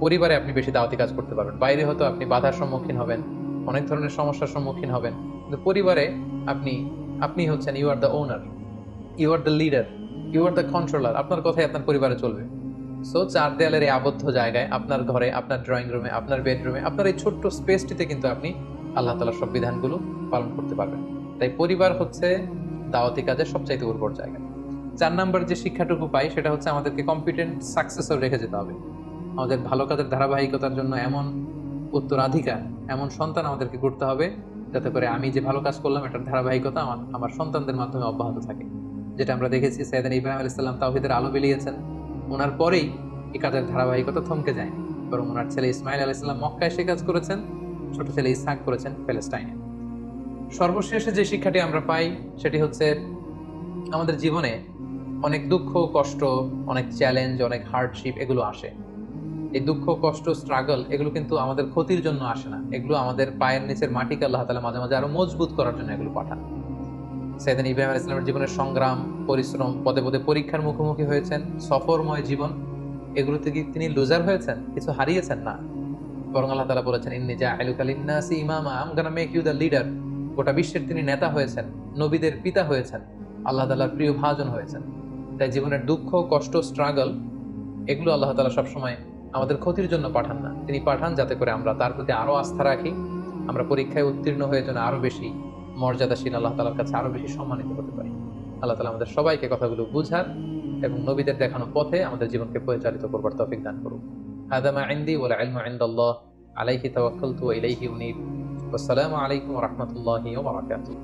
পরিবারে আপনি বেশি দাওয়াতি কাজ করতে পারবেন, বাইরে হয়তো আপনি বাধার সম্মুখীন হবেন, অনেক ধরনের সমস্যার সম্মুখীন হবেন, কিন্তু পরিবারে আপনি হচ্ছেন you are the owner, you are the leader, you are the controller, আপনার কথাই আপনার পরিবারে চলবে। সো 4 দেয়ালের এই আবদ্ধ জায়গায়, আপনার ঘরে, আপনার ড্রয়িং রুমে, আপনার বেডরুমে, আপনার এই ছোট্ট স্পেসটিতে কিন্তু আপনি আল্লাহ তাআলার সব বিধানগুলো পালন করতে পারবেন। তাই পরিবার হচ্ছে দাওয়াতি কাজের সবচাইতে উর্বর জায়গা। 4 নাম্বার যে শিক্ষাটুকু পাই সেটা হচ্ছে আমাদেরকে কম্পিটেন্ট সাকসেসর রেখে যেতে হবে। আমাদের ভালো কাজের ধারাবাহিকতার জন্য এমন উত্তরাধিকার, এমন সন্তান আমাদেরকে করতে হবে যাতে করে আমি যে ভালো কাজ করলাম এটার ধারাবাহিকতা আমার সন্তানদের মাধ্যমে অব্যাহত থাকে। যেটা আমরা দেখেছি সাইয়েদনা ইব্রাহিম আলাইহিস সালাম তাওহীদের আলো জ্বালিয়েছেন, ওনার পরেই এই কাজের ধারাবাহিকতা থমকে যায়নি, বরং ওনার ছেলে ইসমাইল আলাইহিস সালাম মক্কায় সে কাজ করেছেন, ছোট ছেলে ইসহাক করেছেন প্যালেস্টাইনে। সর্বশেষে যে শিক্ষাটি আমরা পাই সেটি হচ্ছে আমাদের জীবনে অনেক দুঃখ, কষ্ট, অনেক চ্যালেঞ্জ, অনেক হার্ডশিপ এগুলো আসে। এই দুঃখ, কষ্ট, স্ট্রাগল এগুলো কিন্তু আমাদের ক্ষতির জন্য আসে না, এগুলো আমাদের পায়ের নিচের মাটিকে আল্লাহ তাআলা মাঝে মাঝে আরো মজবুত করার জন্য এগুলো পাঠান। সাইয়েদনা ইব্রাহিম আলাইহিস সালামের জীবনের সংগ্রাম, পরিশ্রম, পদে পদে পরীক্ষার মুখোমুখি হয়েছেন, সফরময় জীবন, এগুলোতে কি তিনি লুজার হয়েছেন, কিছু হারিয়েছেন? না, বরং আল্লাহ তাআলা বলেছেন ইন্নী জাআইলুকা লিন-নাসি ইমামা, I am gonna make you the leader. গোটা বিশ্বের তিনি নেতা হয়েছেন, নবীদের পিতা হয়েছেন, আল্লাহ তাআলার প্রিয় ভাজন হয়েছেন। তাই জীবনের দুঃখ, কষ্ট, স্ট্রাগল এগুলো আল্লাহ তাআলা সবসময় আমাদের ক্ষতির জন্য পাঠান না, তিনি পাঠান যাতে করে আমরা তার প্রতি আরো আস্থা রাখি, আমরা পরীক্ষায় উত্তীর্ণ হয়ে যেন আরো বেশি মর্যাদাশীল, আল্লাহ তাআলার কাছে আরো বেশি সম্মানিত হতে পারি। আল্লাহ তাআলা আমাদের সবাইকে কথাগুলো বুঝার এবং নবীদের দেখানো পথে আমাদের জীবনকে পরিচালিত করবার তৌফিক দান করুন। হাদা মা ইনদি ওয়াল ইলমু ইনদাল্লাহ, আলাইহি তাওয়াক্কালতু ওয়া ইলাইহি উনীব। ওয়াসসালামু আলাইকুম ওয়া রাহমাতুল্লাহি ওয়া বারাকাতুহু।